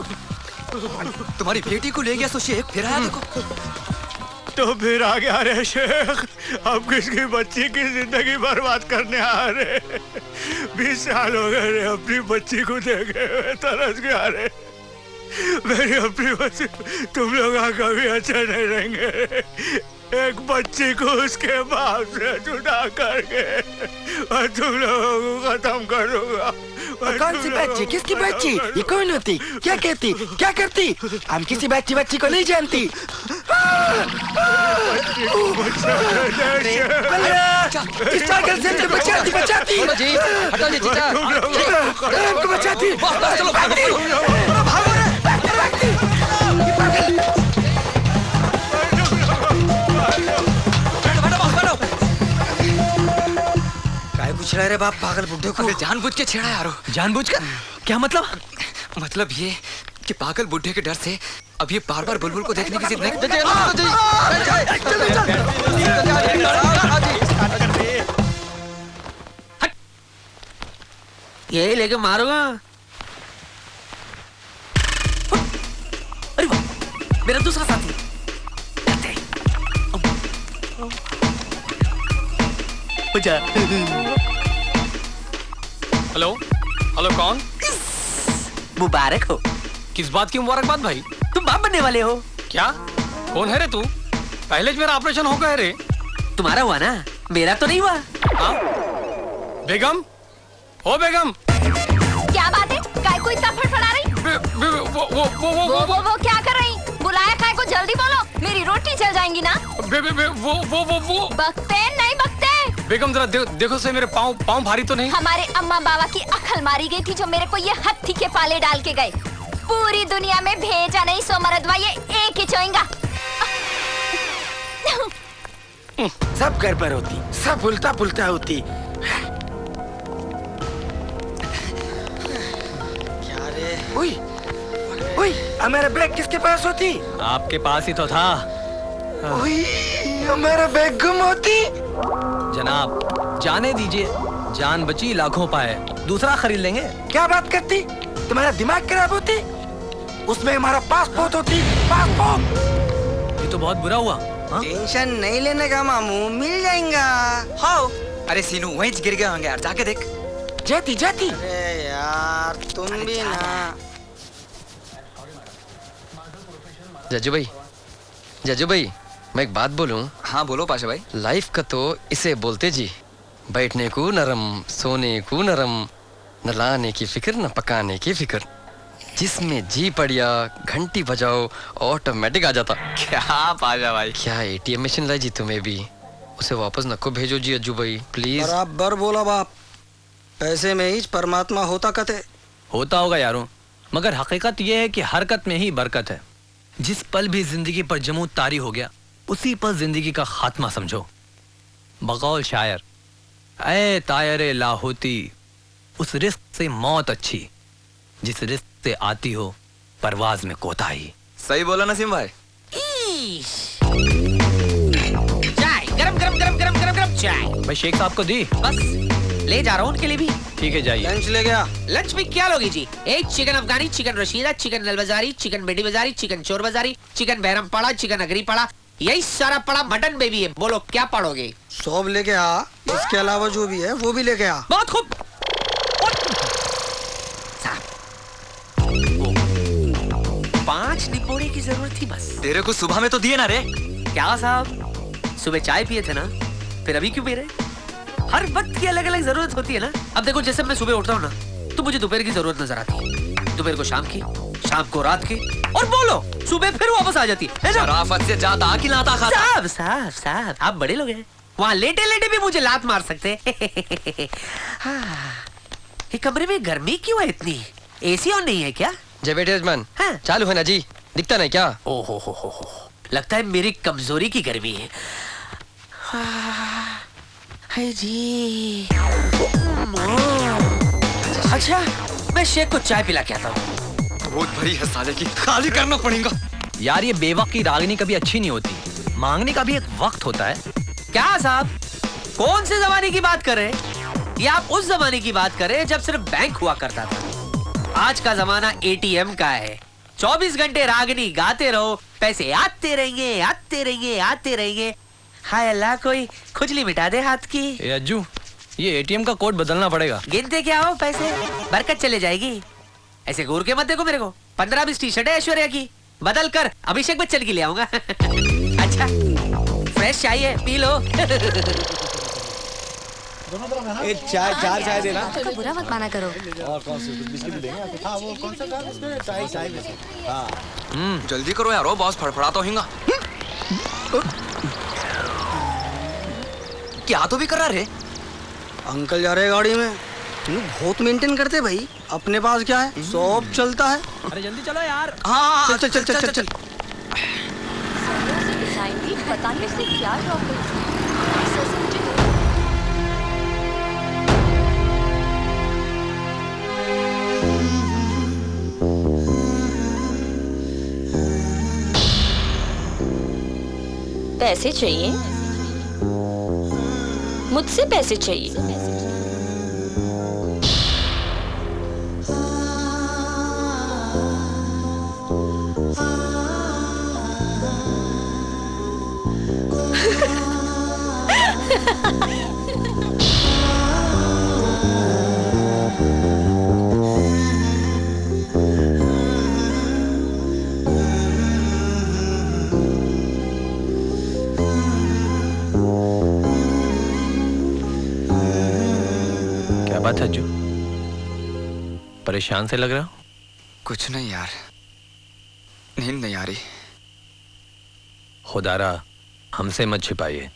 तुम्हारी बेटी को ले गया तो शेख फिर आया देखो। तो फिर आ गया रे शेख, अब किसकी बच्ची की जिंदगी बर्बाद करने आ रहे। 20 साल हो गए रे अपनी बच्ची को देखे हुए, तरस गया रे। मेरी अपनी बच्ची, तुम लोग कभी अच्छा नहीं रहेंगे। एक बच्ची को उसके बाप से जुदा करके और तुम लोगों को खत्म कर दूंगा। कौन सी बच्ची? किसकी बच्ची? ये कौन होती? क्या कहती? क्या करती? हम किसी बच्ची को नहीं जानती। इस पागल से हमको बचाती। हटो जी चचा। हमको बचाती। काय पूछ रहा है रे बाप पागल बुड्ढे को? जानबूझ के छेड़ा यारो। जानबूझ कर? क्या मतलब? मतलब ये कि पागल बुड्ढे के डर से अब ये बार-बार बुलबुल को देखने की जिद नहीं। यही लेके मारूंगा। अरे वाह, मेरा दूसरा साथी। हेलो हेलो, कौन? मुबारक हो। किस बात की मुबारकबाद भाई? तुम बाप बनने वाले हो। क्या? कौन है रे तू? पहले मेरा ऑपरेशन हो गया रे। तुम्हारा हुआ ना, मेरा तो नहीं हुआ। हाँ? बेगम, ओ बेगम। क्या बात है? काय को इतना फड़फड़ा रही? वो क्या कर रही? बुलाया काय को, जल्दी बोलो, मेरी रोटी जल जाएंगी ना। वो बकते नहीं बकते। बेगम जरा देखो से मेरे पाँव भारी तो नहीं? हमारे अम्मा बाबा की अकल मारी गई थी जो मेरे को ये हत्थी के पाले डाल के गए। पूरी दुनिया में भेजा नहीं सो मरदवा, ये एक ही चोएगा। सब गड़बड़ होती, सब उल्टा पुल्टा होती। क्या रे? उई, हमारा बैग किसके पास होती? आपके पास ही तो था। उई, हमारा बैग गुम होती। जनाब जाने दीजिए, जान बची लाखों पाए, दूसरा खरीद लेंगे। क्या बात करती? तुम्हारा दिमाग खराब होती? उसमें हमारा पासपोर्ट होती, पासपोर्ट। ये तो बहुत बुरा हुआ। टेंशन नहीं लेने का मामू, मिल जाएगा। हाँ अरे सीनू वहीं गिर गए होंगे यार, जाके देख। जाती जाती। अरे यार तुम भी ना। जज्जू भाई मैं एक बात बोलूं? हाँ बोलो पाशा भाई। लाइफ का तो इसे बोलते जी, बैठने को नरम, सोने को नरम, न लाने की फिक्र न पकाने की फिक्र, जिसमें जी पड़िया घंटी बजाओ ऑटोमेटिक आ जाता। क्या पाशा भाई? क्या एटीएम मशीन लाई जी तुम्हें भी? उसे वापस नको भेजो जी अज्जू भाई प्लीज। बराबर बोला बाप, पैसे में ही परमात्मा होता कते। होता होगा यारों, मगर हकीकत यह है कि हरकत में ही बरकत है। जिस पल भी जिंदगी पर जमूद तारी हो गया, उसी पल जिंदगी का खात्मा समझो। बकौल शायर, ऐ तायरे लाहोती, उस रिस्क से मौत अच्छी, जिस रिस्क से आती हो परवाज में कोताही। सही बोला नसीम भाई। चाय गरम गरम गरम गरम गरम गरम चाय। भाई शेख साहब को दी? बस ले जा रहा हूँ उनके लिए भी। ठीक है जाइए। लंच ले गया। लंच में क्या लोगी जी? एक चिकन अफगानी, चिकन रशीदा, चिकन नल बाजारी, चिकन बेडी बाजारी, चिकन चोर बाजारी, चिकन बहरम पड़ा, चिकन अगरी पड़ा, यही सारा पड़ा मटन बेबी है। बोलो क्या पढ़ोगे? सब लेके आ, इसके अलावा जो भी है वो भी लेके आ। बहुत खूब। 5 निपोड़े की जरूरत थी बस। तेरे को सुबह में तो दिए ना रे। क्या साहब, सुबह चाय पिए थे ना, फिर अभी क्यों पी रहे? हर वक्त की अलग अलग जरूरत होती है ना। अब देखो जैसे मैं सुबह उठता हूँ ना, तो मुझे दोपहर की जरूरत नजर आती है, दोपहर को शाम की, शाम को रात की, और बोलो सुबह फिर वापस आ जाती है ना? शराफत से जाता कि लाता खाता। साहब साहब साहब, आप बड़े लोग हैं, वहाँ लेटे लेटे भी मुझे लात मार सकते। ये कमरे में गर्मी क्यों है इतनी? एसी ऑन नहीं है क्या? जय बेटे यजमान। हाँ? चालू है ना जी, दिखता नहीं क्या? ओहो हो, लगता है मेरी कमजोरी की गर्मी है। है जी। अच्छा मैं शेख को चाय पिला के आता हूँ। बहुत भरी है साले की, खाली करना पड़ेगा। यार ये बेवक्त की रागनी कभी अच्छी नहीं होती, मांगने का भी एक वक्त होता है। क्या साहब, कौन से जमाने की बात कर रहे हैं? या आप उस जमाने की बात कर रहे हैं जब सिर्फ बैंक हुआ करता था? आज का जमाना एटीएम का है। 24 घंटे रागनी गाते रहो, पैसे आते रहेंगे आते रहेंगे आते रहेंगे। हाय अल्लाह, कोई खुजली मिटा दे हाथ की। ए अज्जू, ये एटीएम का कोड बदलना पड़ेगा। गिनते क्या हो पैसे, बरकत चले जाएगी। ऐसे घूर के मत देखो मेरे को। 15-20 टी शर्ट है ऐश्वर्या की, बदल कर अभिषेक बच्चन की ले आऊंगा। अच्छा फ्रेश चाहिए, पी लो। चाय चाय देना। तो बुरा मत माना करो। जल्दी करो यारो, बॉस फड़फड़ा तो होगा। क्या तो भी कर रहा रे? अंकल जा रहे गाड़ी में। बहुत मेंटेन करते भाई, अपने पास क्या है, सब चलता है। अरे जल्दी चलो यार। हाँ चल चल चल चल चल। पता नहीं इसने क्या ड्रॉप किया। पैसे चाहिए? मुझसे पैसे चाहिए? परेशान से लग रहा हो? कुछ नहीं यार, नींद नहीं आ रही। खुदारा हमसे मत छिपाइए।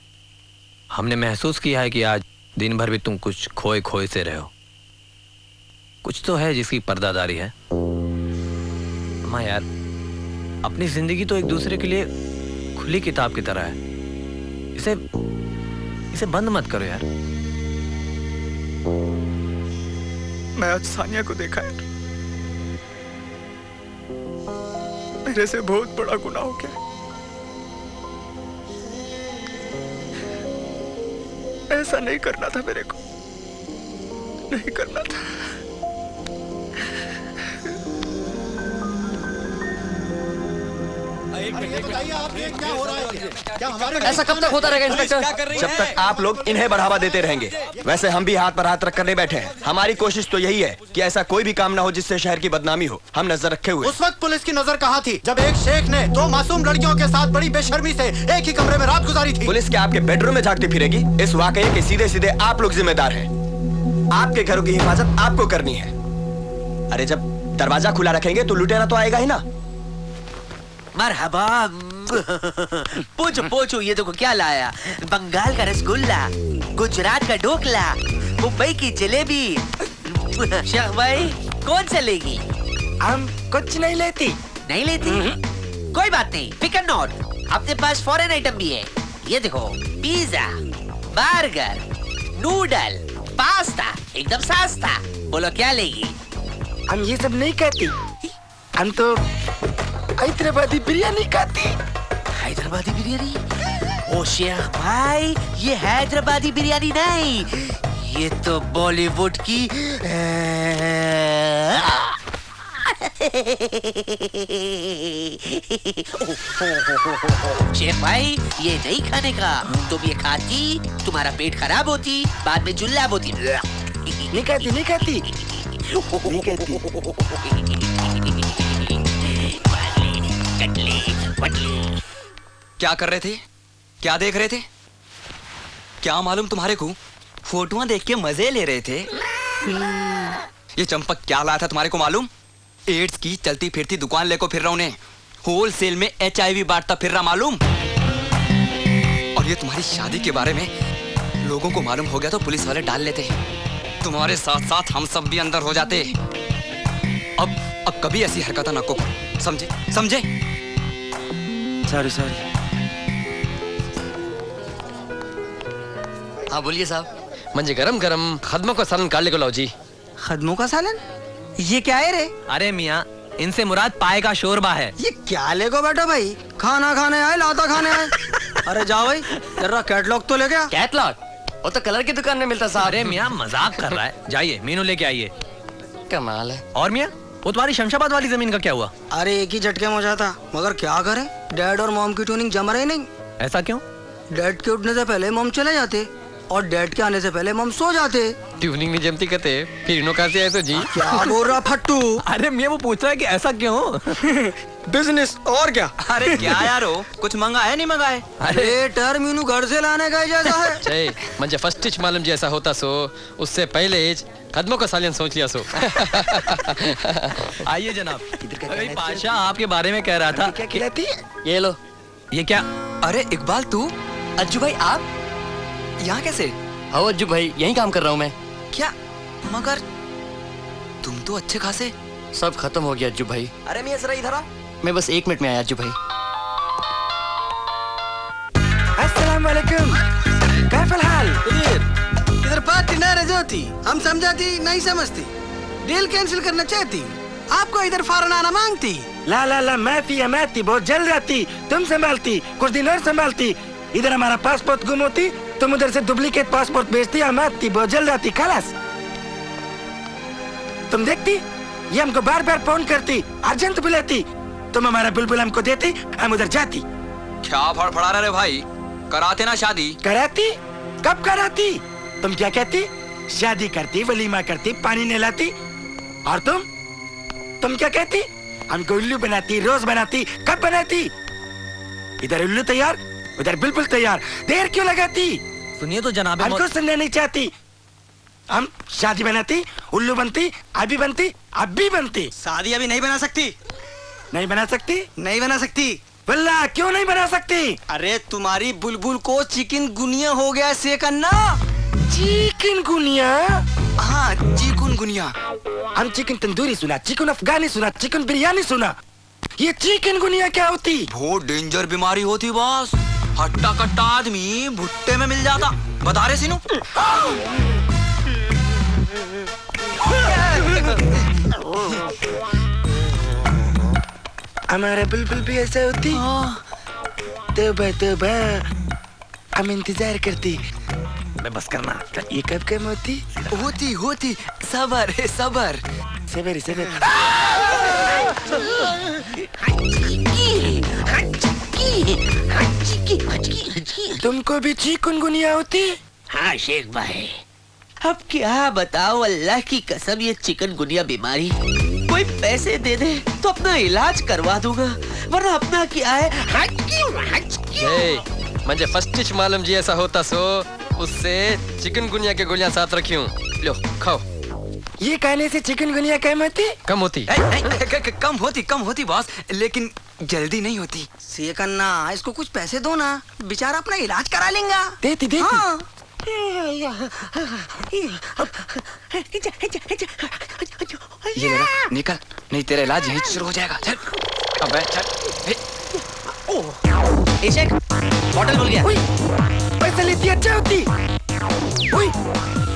हमने महसूस किया है कि आज दिन भर भी तुम कुछ खोए खोए से रहे हो। कुछ तो है जिसकी पर्दादारी है। अम्मा यार, अपनी जिंदगी तो एक दूसरे के लिए खुली किताब की तरह है। इसे बंद मत करो यार। मैं आज सानिया को देखा यार, मेरे से बहुत बड़ा गुनाह हो गया। ऐसा नहीं करना था मेरे को, नहीं करना था। ऐसा कब तक होता रहेगा इंस्पेक्टर? जब तक आप लोग इन्हें बढ़ावा देते रहेंगे। वैसे हम भी हाथ पर हाथ रख कर नहीं बैठे हैं। हमारी कोशिश तो यही है कि ऐसा कोई भी काम ना हो जिससे शहर की बदनामी हो। हम नजर रखे हुए। उस वक्त पुलिस की नजर कहाँ थी जब एक शेख ने 2 मासूम लड़कियों के साथ बड़ी बेशर्मी से एक ही कमरे में रात गुजारी थी? पुलिस क्या आपके बेडरूम में झांकती फिरेगी? इस वाकये के सीधे सीधे आप लोग जिम्मेदार हैं। आपके घरों की हिफाजत आपको करनी है। अरे जब दरवाजा खुला रखेंगे तो लुटेरा तो आएगा ही ना। मरहबा। पूछो ये देखो क्या लाया। बंगाल का रसगुल्ला, गुजरात का ढोकला, मुंबई की जलेबी। शेख भाई कौन सा लेगी? हम कुछ नहीं लेती। नहीं लेती? कोई बात नहीं, फिकर नॉट। अपने पास फॉरेन आइटम भी है। ये देखो, पिज्जा, बर्गर, नूडल, पास्ता, एकदम सस्ता। बोलो क्या लेगी? हम ये सब नहीं खाती। हम तो हैदराबादी बिरयानी खाती। हैदराबादी बिरयानी? ओ शेख भाई, ये हैदराबादी बिरयानी नहीं, ये तो बॉलीवुड की शेख भाई, ये नहीं खाने का। तुम ये खाती तुम्हारा पेट खराब होती, बाद में जुल्लाब होती। नहीं खाती, नहीं खाती, नहीं खाती। क्या कर रहे थे? क्या देख रहे थे? क्या मालूम तुम्हारे को? फोटोआं देख के मजे ले रहे थे। ये चंपक क्या लाया था तुम्हारे को मालूम? एड्स की चलती फिरती दुकान लेको फिर रहा उन्हें। होलसेल में HIV बांटता फिर रहा मालूम। और ये तुम्हारी शादी के बारे में लोगों को मालूम हो गया तो पुलिस वाले डाल लेते। तुम्हारे साथ साथ हम सब भी अंदर हो जाते। अब कभी ऐसी हरकतें न करो, समझे? समझे? सॉरी। हाँ बोलिए साहब। मुझे गरम गरम खदमों का सालन काट ले को लाओ जी। खदमों का सालन? ये क्या है रे? अरे मियाँ, इनसे मुराद पाए का शोरबा है। ये क्या लेको बैठो भाई? खाना खाने आए, लाता खाने आए। अरे जाओ भाई, जरा कैटलॉग तो ले गया। कैटलॉग? वो तो कलर की दुकान में मिलता साहब। अरे मियाँ मजाक कर रहा है। जाइए मीनू लेके आइए। कमाल है। और मियाँ, वो तुम्हारी शमशाबाद वाली जमीन का क्या हुआ? अरे एक ही झटके में हो जाता, मगर क्या करें, डैड और मॉम की ट्यूनिंग जम रही नहीं। ऐसा क्यों? डैड के उठने से पहले मॉम चले जाते और डैड के आने से पहले मॉम सो जाते। ट्यूनिंग नहीं जमती कहते, फिर इनो कहाँ से आए तो जी? क्या बोल रहा फट्टू? अरे मियाँ वो पूछ रहा है कि ऐसा क्यों? बिजनेस और क्या? अरे क्या यार हो, कुछ मंगाए नहीं मंगाए? अरे टर मीनू घर से लाने का जैसा है। जय मुझे फर्स्ट टिच मालूम जैसा होता सो उससे पहले कदमों का सालियन सोच लिया सो। आइए जनाब। अरे पाशा आपके बारे में कह रहा था। क्या कहती है? ये लो। ये क्या? अरे इकबाल तू? अज्जू भाई आप यहाँ कैसे? हाँ अज्जू भाई यहीं काम कर रहा हूँ मैं। क्या? मगर तुम तो अच्छे खासे। सब खत्म हो गया अज्जू भाई। अरे मियां जरा इधर आ। मैं बस 1 मिनट में आया अज्जू भाई। अस्सलाम वालेकुम। कैफल हाल? इधर पार्टी नाराज होती, हम समझाती नहीं समझती, डील कैंसिल करना चाहती, आपको इधर फौरन आना मांगती। ला मैं बहुत जल्द रहती, तुम संभालती, कुछ दिन और संभालती। इधर हमारा पासपोर्ट गुम होती, तुम उधर से डुप्लीकेट पासपोर्ट भेजती, हम आती, बहुत जल्द आती। खलास। तुम देखती, ये हमको बार बार फोन करती, अर्जेंट बुलाती, तुम हमारा बुलबुल हमको देती, हम उधर जाती। क्या फड़फड़ा रहे भाई? कराते ना शादी? कराती? कब कराती? तुम क्या कहती? शादी करती, वलीमा करती, पानी नहलाती। और तुम क्या कहती? हमको उल्लू बनाती, रोज बनाती, कब बनाती? इधर उल्लू तैयार, उधर बुलबुल तैयार, देर क्यों लगाती? सुनिए तो जनाब, हमको सुनना नहीं चाहती। हम शादी बनाती, उल्लू बनती, अभी बनती, अभी बनती। शादी अभी नहीं बना सकती। नहीं बना सकती? नहीं बना सकती। वल्ला क्यों नहीं बना सकती? अरे तुम्हारी बुलबुल को चिकन गुनिया हो गया से करना। चिकन गुनिया? हाँ चिकन गुनिया। हम चिकन तंदूरी सुना, चिकन अफगानी सुना, चिकन बिरयानी सुना। ये चिकन गुनिया क्या होती? बहुत डेंजर बीमारी होती बॉस। हट्टा कट्टा आदमी भुट्टे में मिल जाता। बता रहे सीनू? हमारा बुलबुल भी ऐसा होती? तौबा तौबा, हम इंतजार करती। बस करना। ये कब कम होती? होती होती। सबर है सबर। सबर सबर। तुमको भी चिकनगुनिया होती? हाँ शेख भाई, अब क्या बताओ, अल्लाह की कसम ये चिकनगुनिया बीमारी कोई पैसे दे दे तो अपना इलाज करवा दूंगा, वरना अपना क्या है। मुझे फर्स्ट मालूम जी ऐसा होता सो उससे चिकनगुनिया के गोलियां साथ रखी हूँ। लो खाओ। ये खाने से चिकनगुनिया कम होती? कम होती। कम होती बॉस, लेकिन जल्दी नहीं होती। से करना, इसको कुछ पैसे दो ना, बेचारा अपना इलाज करा लेगा। देती देती। हाँ। ये ले लो, निकल, नहीं तेरा इलाज यहीं शुरू हो जाएगा। चल अबे चल। शेख बॉटल भूल गया। पैसा लेती अच्छा होती।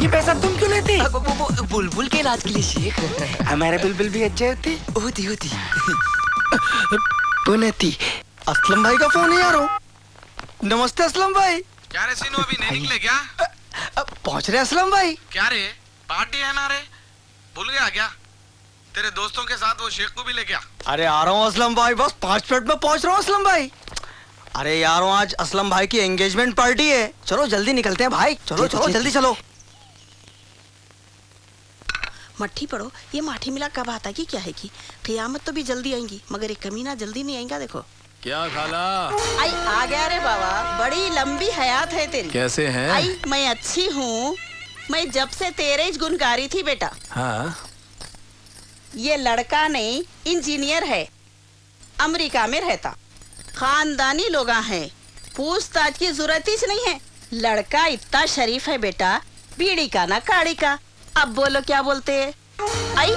ये पैसा तुम क्यों लेती? बुलबुल के इलाज के लिए शेख। हमारे बुलबुल भी अच्छे होती। होती पुनती। असलम भाई का फोन है यारो। नमस्ते असलम भाई। क्या रे सीनू, अभी नहीं निकले क्या? पहुंच रहे असलम भाई। क्या रे पार्टी है ना रे? भूल गया क्या? तेरे दोस्तों के साथ वो शेख को भी ले गया। अरे आ रहा हूँ असलम भाई, बस 5 मिनट में पहुंच रहा हूँ असलम भाई। अरे यारों आज असलम भाई की एंगेजमेंट पार्टी है, चलो जल्दी निकलते हैं भाई। चलो चलो जल्दी चलो। मट्ठी पड़ो, ये माठी मिला कब आता कि क्या है कि क़यामत तो भी जल्दी आएंगी, मगर एक कमीना जल्दी नहीं आएगा। देखो क्या खाला? आई आ गया रे बाबा, बड़ी लंबी हयात है तेरी। कैसे हैं? आई मैं अच्छी हूँ, मैं जब से तेरे ही गुनकारी थी बेटा। हाँ। ये लड़का नहीं इंजीनियर है, अमेरिका में रहता, खानदानी लोग हैं, पूछताछ की जरूरत ही नहीं है। लड़का इतना शरीफ है बेटा, बीड़ी का ना काड़ी का। अब बोलो क्या बोलते हैं? आई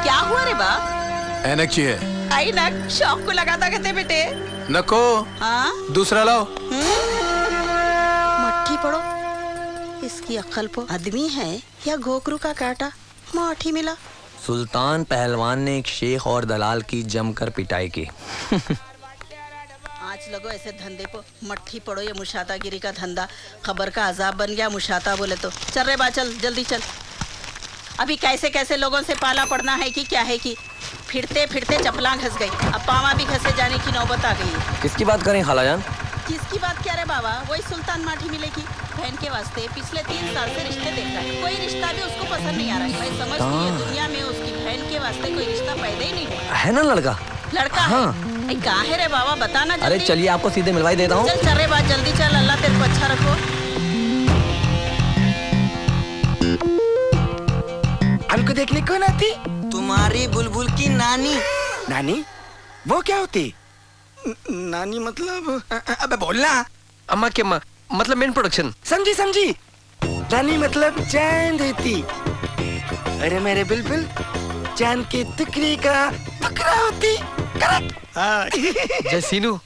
क्या हुआ रे बा? ऐनक चाहिए। आई नक शौक को लगाता कहते बेटे। नको। हाँ दूसरा लाओ। मट्ठी पड़ो, इसकी अक्ल को आदमी है या घोकरू का काटा? माठी मिला। सुल्तान पहलवान ने एक शेख और दलाल की जमकर पिटाई की। आज लगो ऐसे धंधे को, मट्ठी पड़ो ये मुशातागिरी का धंधा खबर का अजाब बन गया। मुशाता बोले तो चल रे बा, चल जल्दी चल। अभी कैसे कैसे लोगों से पाला पड़ना है कि क्या है कि फिरते फिरते चपला घस गई, अब पावा भी घसे जाने की नौबत आ गई है। किसकी बात करें खालाजान? किसकी बात क्या रे बाबा? वही सुल्तान माठी मिलेगी बहन के वास्ते पिछले 3 साल से रिश्ते देख रहा है, कोई रिश्ता भी उसको पसंद नहीं आ रहा है। मैं समझती है दुनिया में उसकी बहन के वास्ते कोई रिश्ता पैदा ही नहीं हुआ है ना लड़का? लड़का हाँ। है कहाँ है रे बाबा, बताना जल्दी। अरे चलिए आपको सीधे मिलवाई देता हूँ। चल चल रे बात जल्दी चल, अल्लाह तेरे को अच्छा रखो। हमको देखने कौन आती? तुम्हारी बुलबुल की नानी। नानी? वो क्या होती? नानी मतलब अबे बोलना। अम्मा के माँ मतलब मेन प्रोडक्शन। समझी समझी। नानी मतलब चांद होती। अरे मेरे बुलबुल चांद के टुकड़े का टुकड़ा होती। करेक्ट। जय सीनू,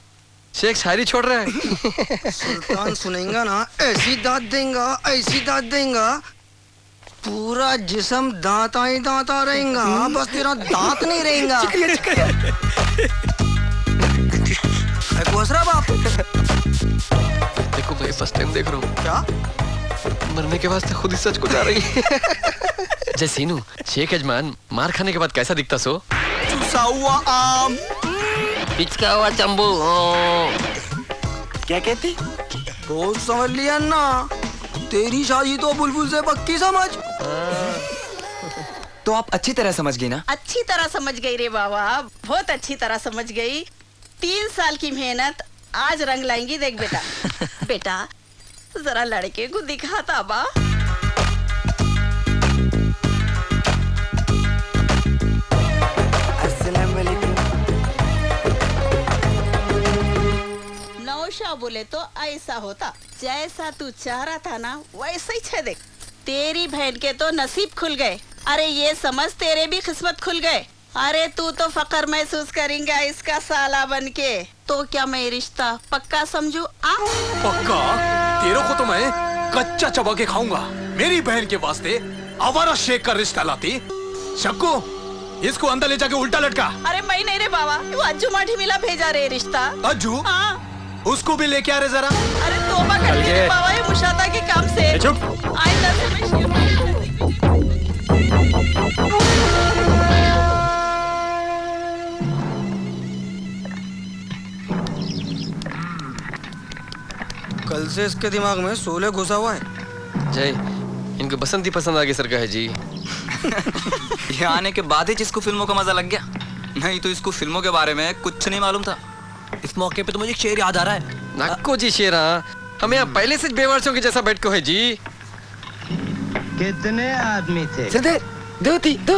शेख शायरी छोड़ रहा है। सुल्तान सुनेगा ना, ऐसी दांत देगा, ऐसी दांत देगा, पूरा जिस्म दांता ही दांता रहेगा, बस तेरा दांत नहीं रहेगा। बाप देखो मैं फर्स्ट टाइम देख रहा हूँ। क्या? मरने के वास्ते खुद ही सच को जा रही है। जय सीनू, शेख यजमान मार खाने के बाद कैसा दिखता सो? चूसा हुआ आम, पिचका हुआ चंबू। क्या कहती? बहुत समझ लिया ना, तेरी शादी तो बुलबुल से पक्की समझ। तो आप अच्छी तरह समझ गई ना? अच्छी तरह समझ गई रे बाबा, बहुत अच्छी तरह समझ गई। 3 साल की मेहनत आज रंग लाएंगी देख बेटा। बेटा जरा लड़के को दिखाता बा। ऐसा होता जैसा तू चाह रहा था ना वैसे ही छे देख। तेरी बहन के तो नसीब खुल गए। अरे ये समझ तेरे भी किस्मत खुल गए। अरे तू तो फख्र महसूस करेंगा इसका साला बन के। तो क्या मैं रिश्ता पक्का समझू? पक्का? तेरे को तो मैं कच्चा चबा के खाऊंगा। मेरी बहन के वास्ते आवारा शेख का रिश्ता लाती। शक्कू, इसको अंदर ले जाके उल्टा लटका। अरे मैं नहीं रे बाबा, वो अज्जू माठी मिला भेजा रे रिश्ता। अज्जू? हाँ। उसको भी लेके आ रहे जरा। अरे तोबा कर ले बाबा ये मुशाता के काम से। चुप। आइंदा से मैं कल से इसके दिमाग में सोले घुसा हुआ है। जय, इनको बसंती पसंद आ गई सरकार है जी। ये आने के बाद ही जिसको फिल्मों का मजा लग गया, नहीं तो इसको फिल्मों के बारे में कुछ नहीं मालूम था। इस मौके पे तो मुझे एक शेर याद आ रहा है। नक्को जी शेरा, हमें यहाँ पहले से बेवारसों के जैसा बैठ को है जी। कितने आदमी थे? दो।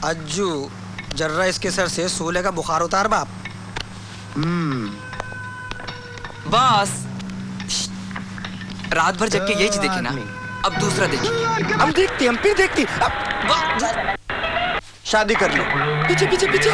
अज्जू, जर्रा इसके सर से सोले का बुखार उतार बाप। बस रात भर जग के यही देखी ना, अब दूसरा देखेंगे। हम फिर देखती। शादी कर लो। पीछे।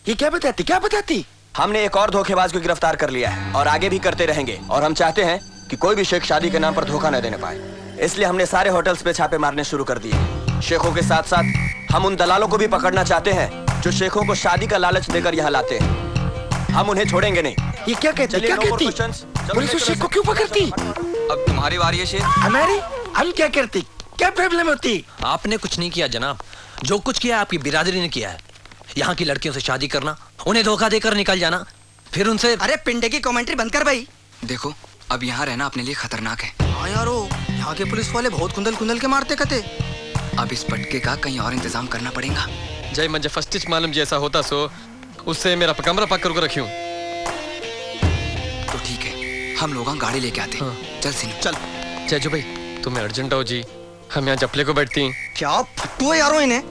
ये क्या बताती? हमने एक और धोखेबाज को गिरफ्तार कर लिया है और आगे भी करते रहेंगे। और हम चाहते हैं कि कोई भी शेख शादी के नाम पर धोखा न देने पाए। इसलिए हमने सारे होटल्स पे छापे मारने शुरू कर दिए। शेखों के साथ साथ हम उन दलालों को भी पकड़ना चाहते हैं जो शेखों को शादी का लालच देकर यहाँ लाते हैं। हम उन्हें छोड़ेंगे नहीं। ये क्या कहती? पुलिस उस शेख को क्यों पकड़ती? अब तुम्हारी बारी है शेख। हमारी? हम क्या करती? क्या प्रॉब्लम होती? आपने कुछ नहीं किया जनाब। जो कुछ किया आपकी बिरादरी ने किया है। यहाँ की लड़कियों से शादी करना, उन्हें धोखा देकर निकल जाना, फिर उनसे। अरे पिंडे की कमेंट्री बंद कर भाई। देखो, अब यहाँ रहना अपने लिए खतरनाक है। हाँ यारो, यहाँ के पुलिस वाले बहुत कुंदल के मारते कते। अब इस पटके का कहीं और इंतजाम करना पड़ेगा। जय, मुझे फर्स्ट मालूम जैसा होता सो उससे मेरा कमरा पक्का कर रखियो। तो ठीक है, हम लोग गाड़ी लेके आते। चल सीनू चल। जय भाई, तुम्हें अर्जेंट हो जी, हम यहाँ चपले को बैठती। क्या फट्टू है यारो इन्हें?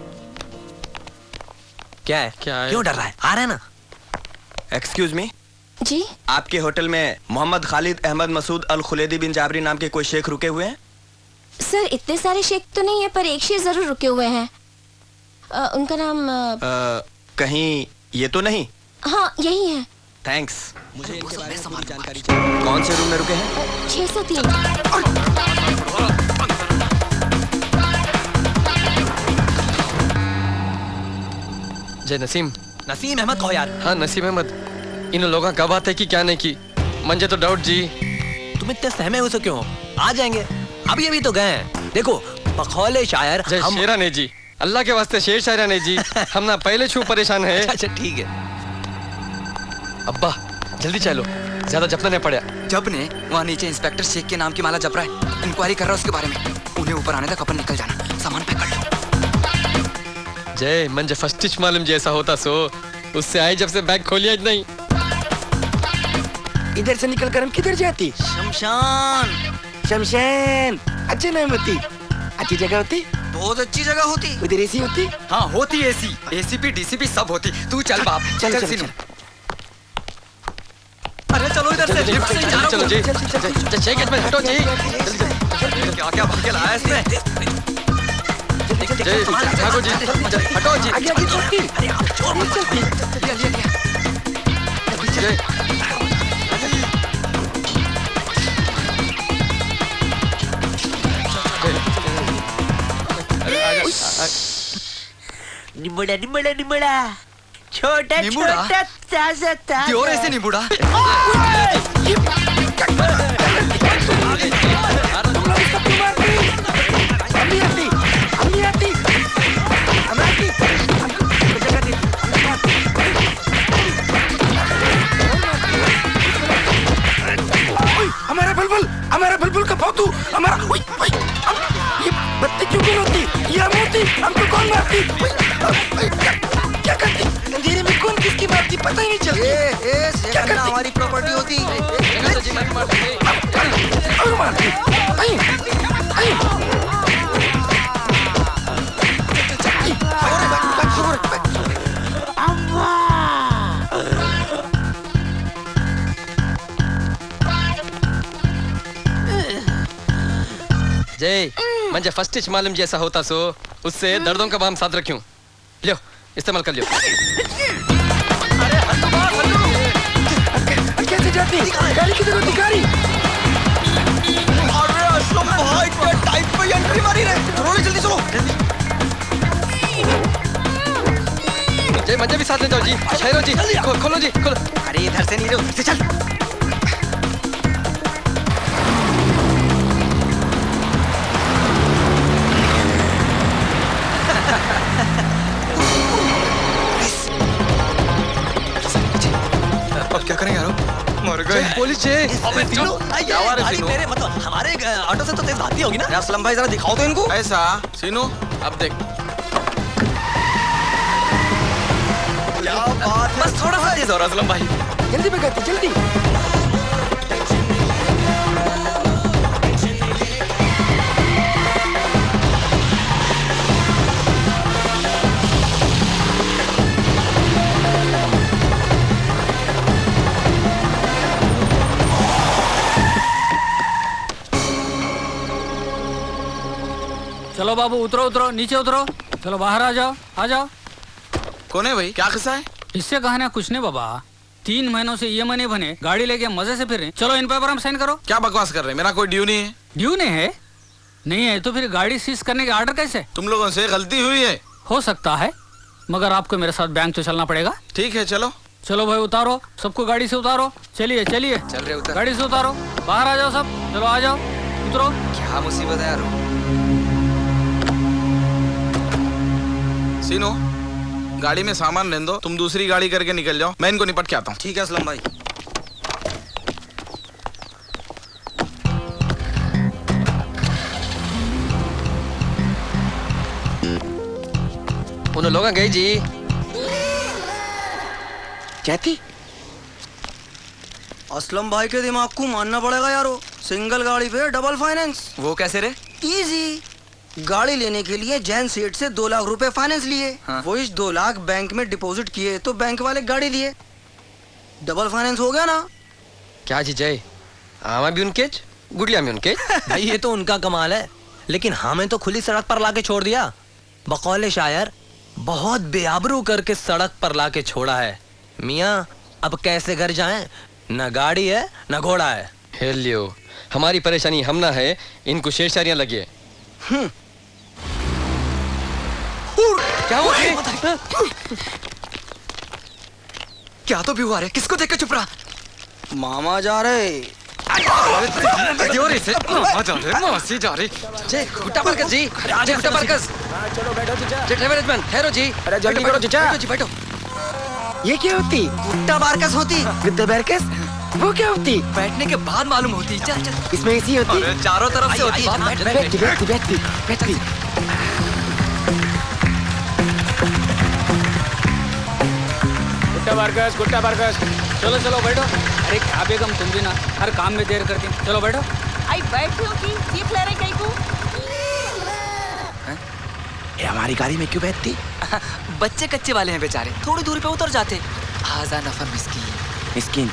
क्या है? क्यों डर रहा है? आ रहा है ना। एक्सक्यूज मी जी, आपके होटल में मोहम्मद खालिद अहमद मसूद अल खुलेदी बिन जाबरी नाम के कोई शेख रुके हुए हैं? सर इतने सारे शेख तो नहीं है, पर एक शेख जरूर रुके हुए हैं। उनका नाम कहीं ये तो नहीं? हाँ यही है। थैंक्स। मुझे इनके बारे में पूरी जानकारी चाहिए। कौन से रूम में रुके हैं? 603। जय, नसीम अहमद कहो यार। हाँ नसीम अहमद। इन लोगों का बात है कि क्या नहीं की, मुझे तो डाउट जी। तुम इतने सहमे हुए क्यों? आ जाएंगे, अभी तो गए हैं। देखो बखौले शायर जय शेरा नहीं जी, अल्लाह के वास्ते शेर शायरा नहीं जी। हम ना पहले छू परेशान है। अच्छा ठीक है। अब्बा जल्दी चलो, ज्यादा जपना नहीं पड़ा। जब ने वहाँ नीचे इंस्पेक्टर शेख के नाम की माला जप रहा है, इंक्वायरी कर रहा है उसके बारे में। उन्हें ऊपर आने तक अपन निकल जाना, सामान पैक कर लो। जय, मुझे फर्स्ट मालूम जैसा होता सो उससे आई जब से बैग खोलिया नहीं। इधर से निकल कर हम किधर जाती? शमशान। अच्छी नहीं होती? अच्छी जगह होती? बहुत अच्छी जगह होती। उधर एसी होती? हाँ होती एसी, एसीपी डीसीपी सब होती। तू चल बाप, चल। अरे चलो इधर से, लिफ्ट से जा रहा हूं। चलो जी, जय गेट में हटो जी। क्या भाग के लाया इसने? जय भागो जी, हटो जी। आगे चलती। अरे आप छोड़ मत चलती। जय निमुड़ा छोटा छोटा ताजा ताजा। और ऐसे निमुड़ा। हमारा बुलबुल का फातू, हमारा ये बत्ती क्यों नहीं होती? ये मोती हमको कौन मारती? क्या करती? अंधेरे में कौन किसकी मारती पता ही नहीं चलती। क्या करती? हमारी प्रॉपर्टी होती। और मारती। जय मंजे फर्स्ट स्टिच मालूम जैसा होता सो उससे दर्दों का बाम साथ रखूं। लियो इस्तेमाल कर लियो। कैसे जाती गाड़ी किधर होती गाड़ी? अरे असलम भाई क्या टाइप पे एंट्री मारी रे। चलो जल्दी चलो। जय मंजे भी साथ ले जाओ जी। शेरो जी खोलो जी खोलो। अरे इधर से नहीं रो, इधर से चल। अब क्या करें यार? मर गए। पुलिस जी। अबे तीनों क्या हुआ रे सीनू? मेरे मतलब हमारे ऑटो से तो तेज भागती होगी ना? असलम भाई जरा दिखाओ तो इनको। ऐसा सीनू अब देख। क्या बात है। बस थोड़ा सा तेज हो रहा असलम भाई। जल्दी भगाती जल्दी। चलो बाबू उतरो उतरो नीचे उतरो। चलो बाहर आ जाओ आ जाओ। कौन है भाई? क्या किस्सा है? इससे कहना कुछ नहीं बाबा। 3 महीनों से ईएमआई नहीं बने, गाड़ी लेके मजे से फिर रहे। चलो इन पेपर हम साइन करो। क्या बकवास कर रहे हैं? मेरा कोई ड्यू नहीं है। ड्यू नहीं है? नहीं है तो फिर गाड़ी सीज करने के ऑर्डर कैसे? तुम लोगों से गलती हुई है। हो सकता है मगर आपको मेरे साथ बैंक तो चलना पड़ेगा। ठीक है चलो। चलो भाई उतारो, सबको गाड़ी से उतारो। चलिए चलिए चल रहे उतर। गाड़ी से उतारो। बाहर आ जाओ सब। चलो आ जाओ उतरो। क्या मुसीबत है यार। सीनू गाड़ी में सामान लेन दो, तुम दूसरी गाड़ी करके निकल जाओ, मैं इनको निपट के आता हूँ। ठीक है असलम भाई। उन लोग गए जी। कहती असलम भाई के दिमाग को मानना पड़ेगा यारो। सिंगल गाड़ी पे डबल फाइनेंस। वो कैसे रे? इजी। गाड़ी लेने के लिए जैन सेठ से 2 लाख रुपए फाइनेंस लिए। हाँ। वो इस 2 लाख बैंक में डिपॉजिट किए तो बैंक वाले गाड़ी दिए। डबल फाइनेंस हो गया ना? क्या जी जय, आमा भी उनके गुड़िया में उनके। भाई ये तो उनका कमाल है, लेकिन हमें तो खुली सड़क पर लाके छोड़ दिया। बकौले शायर बहुत बेआबरू करके सड़क पर लाके छोड़ा है। मियाँ अब कैसे घर जाएं? न गाड़ी है न घोड़ा है। हेलियो हमारी परेशानी हम ना है, इनको शेरशारियां लगी है। क्या हुआ? क्या तो भी हुआ रे? किसको देख के चुप रहा? मामा जा रहे। मौसी जा रही। जय गुट्टा बरकस जी। जय गुट्टा बरकस। चलो बैठो चचा। जय ड्राइवर मैन ठहरो जी। अरे जल्दी करो चचा। बैठो जी बैठो। ये क्या होती? गुट्टा बारकस होती। गुट्टा बारकस? वो क्या होती? बैठने के बाद मालूम होती। चल चल। इसमें एसी होती? अरे चारों तरफ से होती। बैठती बैठती बैठती बैठती। गुट्टा बारकस। चलो चलो बैठो। अरे क्या बेगम तुम भी ना हर काम में देर करती। चलो बैठो। आई बैठी हूँ कि जीप ले रही कहीं को। ये हमारी गाड़ी में क्यों बैठती? बच्चे कच्चे वाले हैं बेचारे, थोड़ी दूरी पे उतर जाते। आजा नफर मिस्कीन। मिस्किन।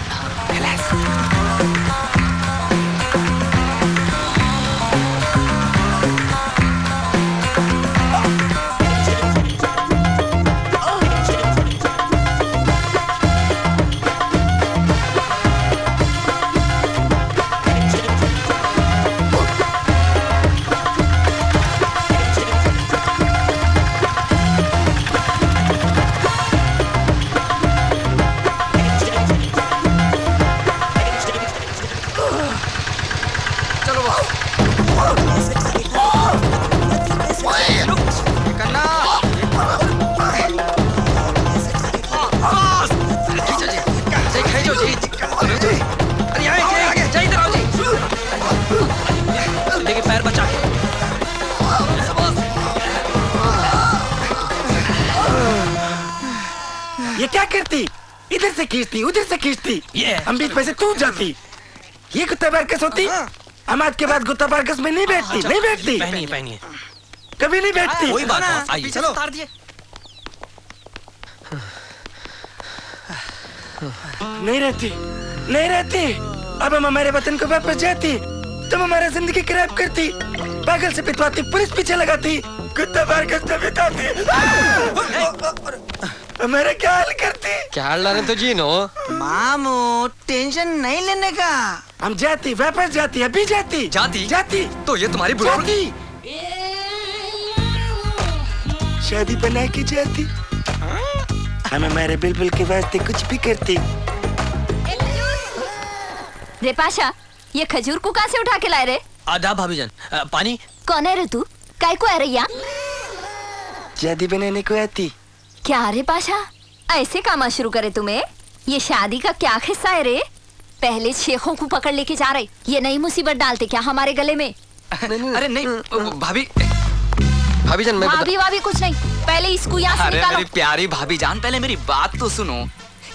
पैर बचा के। ये क्या करती? इधर से खींचती उधर से खींचती। हम बीच में से टूट जाती। ये कुत्ता बारकस होती? अमाद के बाद कुत्ता बारकस में नहीं बैठती। नहीं बैठती। पहनिए पहनिए। कभी नहीं बैठती। कोई बात नहीं। आइए चलो। नहीं रहती नहीं रहती। अब हम हमारे वतन को वापस जाती। तुम हमारा जिंदगी खराब करती, पागल से पिटवाती, पुलिस पीछे लगाती, कुत्ता मार कर बिताती, हमारा क्या हाल करती? क्या हाल लाने तो जी नो मामू टेंशन नहीं लेने का। हम जाती, वापस जाती, अभी जाती जाती तो ये तुम्हारी जाती, शादी बना के जाती, हम हमारे बिल्बुल के वास्ते कुछ भी करती। रे पाशा, ये खजूर को कहाँ से उठा के लाए रे? आधा भाभी जान, पानी। कौन है रे तू? काय को आ रही है? शादी बनाने को आती। क्या रे पाशा, ऐसे काम शुरू करे तुम्हें? ये शादी का क्या किस्सा है रे? पहले शेखों को पकड़ लेके जा रहे, ये नई मुसीबत डालते क्या हमारे गले में? अरे नहीं भाभी, भाभी जान, मैं भाभी कुछ नहीं, पहले इसको यहाँ से अरे निकालो। मेरी प्यारी भाभी जान, पहले मेरी बात तो सुनो।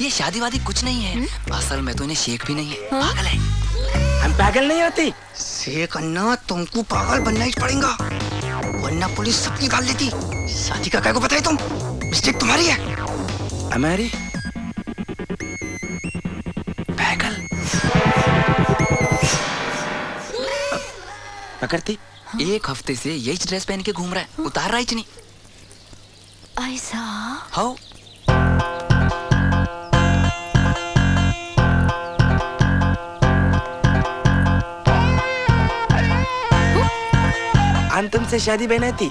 ये शादी वादी कुछ नहीं है, असल में तो इन्हें शेख भी नहीं है, पागल है। हम पागल नहीं होती। शेख अन्ना, तुमको पागल बनना ही पड़ेगा, वरना पुलिस सब निकाल लेती। शादी का क्या को बताए तुम? मिस्टेक तुम्हारी है। हमारी? पागल पकड़ती। एक हफ्ते से यही ड्रेस पहन के घूम रहा है, उतार रहा ही नहीं। ऐसा? हाँ। हम तुमसे शादी बनाती,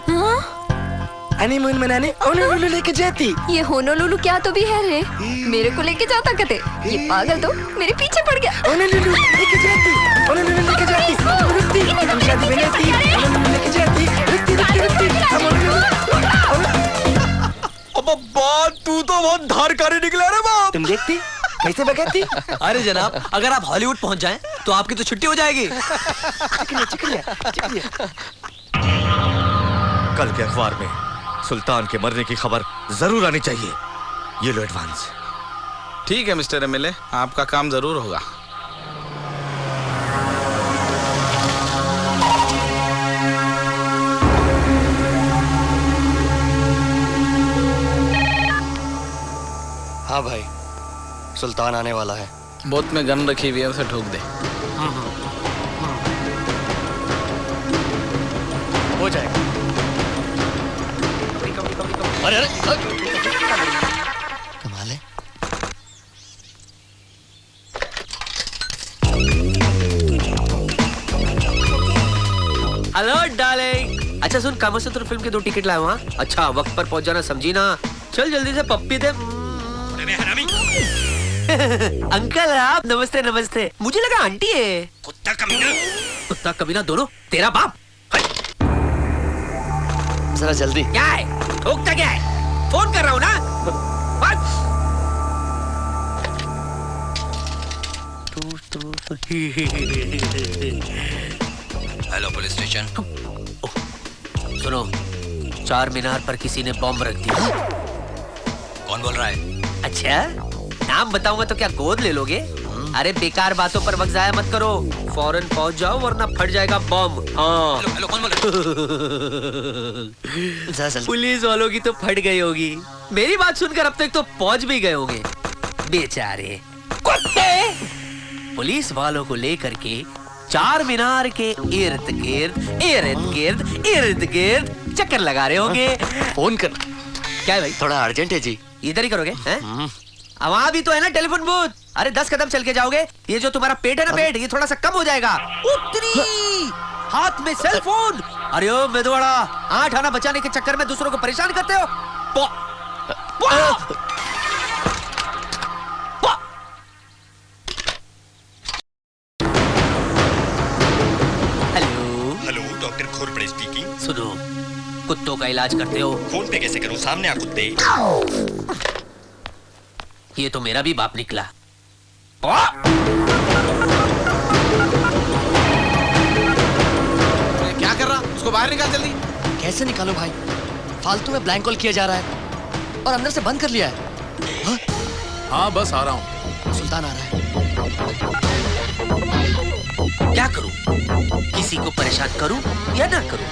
हनीमून मनाने होनोलुलु लेके जाती। ये होनोलुलु क्या तो भी है रे, मेरे को लेके जाता कहते। ये पागल तो मेरे पीछे पड़ गया। होनोलुलु लेके जाती, होनोलुलु लेके जाती, रुकती, हम शादी बनाती, होनोलुलु लेके जाती, रुकती, अब बात तू तो बहुत धारकारी निकला रे बाप। तुम देखती कैसे बगाती? अरे जनाब, अगर आप हॉलीवुड पहुंच जाएं तो आपकी तो छुट्टी हो जाएगी। कल के अखबार में सुल्तान के मरने की खबर जरूर आनी चाहिए। ये लो एडवांस। ठीक है मिस्टर एमएलए, आपका काम जरूर होगा। हाँ भाई, सुल्तान आने वाला है। बोत में गन रखी हुई है, उसे ठोक दे। हो जाएगा। अरे कमाल है। Hello darling. अच्छा सुन, कामसूत्र फिल्म के 2 टिकट लाया वहाँ। अच्छा वक्त पर पहुंच जाना, समझी ना? चल जल्दी से, पप्पी दे। अंकल आप, नमस्ते नमस्ते। मुझे लगा आंटी है। कुत्ता कमीना दोनों, तेरा बाप। जरा जल्दी। क्या है, ठोकता क्या है? फोन कर रहा हूँ ना। Hello police station. सुनो, 4 मीनार पर किसी ने बॉम्ब रख दिया। कौन बोल रहा है? अच्छा, नाम बताऊंगा तो क्या गोद ले लोगे? अरे बेकार बातों पर वक्त जाया मत करो, फौरन पहुंच जाओ वरना फट जाएगा बॉम्ब। हाँ। हेलो, कौन बोल रहा है? पुलिस वालों की तो फट गई होगी, मेरी बात सुनकर अब तक तो पहुंच भी गए होंगे बेचारे कुत्ते। पुलिस वालों को लेकर के 4 मीनार के इर्द गिर्द चक्कर लगा रहे होंगे। फोन कर। क्या है भाई? थोड़ा अर्जेंट है जी। इधर ही करोगे? वहां भी तो है ना टेलीफोन बूथ। अरे 10 कदम चल के जाओगे, ये जो तुम्हारा पेट है ना, पेट ये थोड़ा सा कम हो जाएगा। उतरी हाथ में सेल फोन। अरे ओ मेदवाड़ा, 8 आना बचाने के चक्कर में दूसरों को परेशान करते हो। Hello, doctor Khorpade speaking. सुनो, कुत्तों का इलाज करते हो? फोन पे कैसे करूं, सामने आ कुत्ते। ये तो मेरा भी बाप निकला। क्या कर रहा? उसको बाहर निकाल जल्दी। कैसे निकालो भाई? फालतू में ब्लैंक कॉल किया जा रहा है और अंदर से बंद कर लिया है। हाँ बस आ रहा हूँ। सुल्तान आ रहा है। क्या करूं? किसी को परेशान करूं या ना करूं?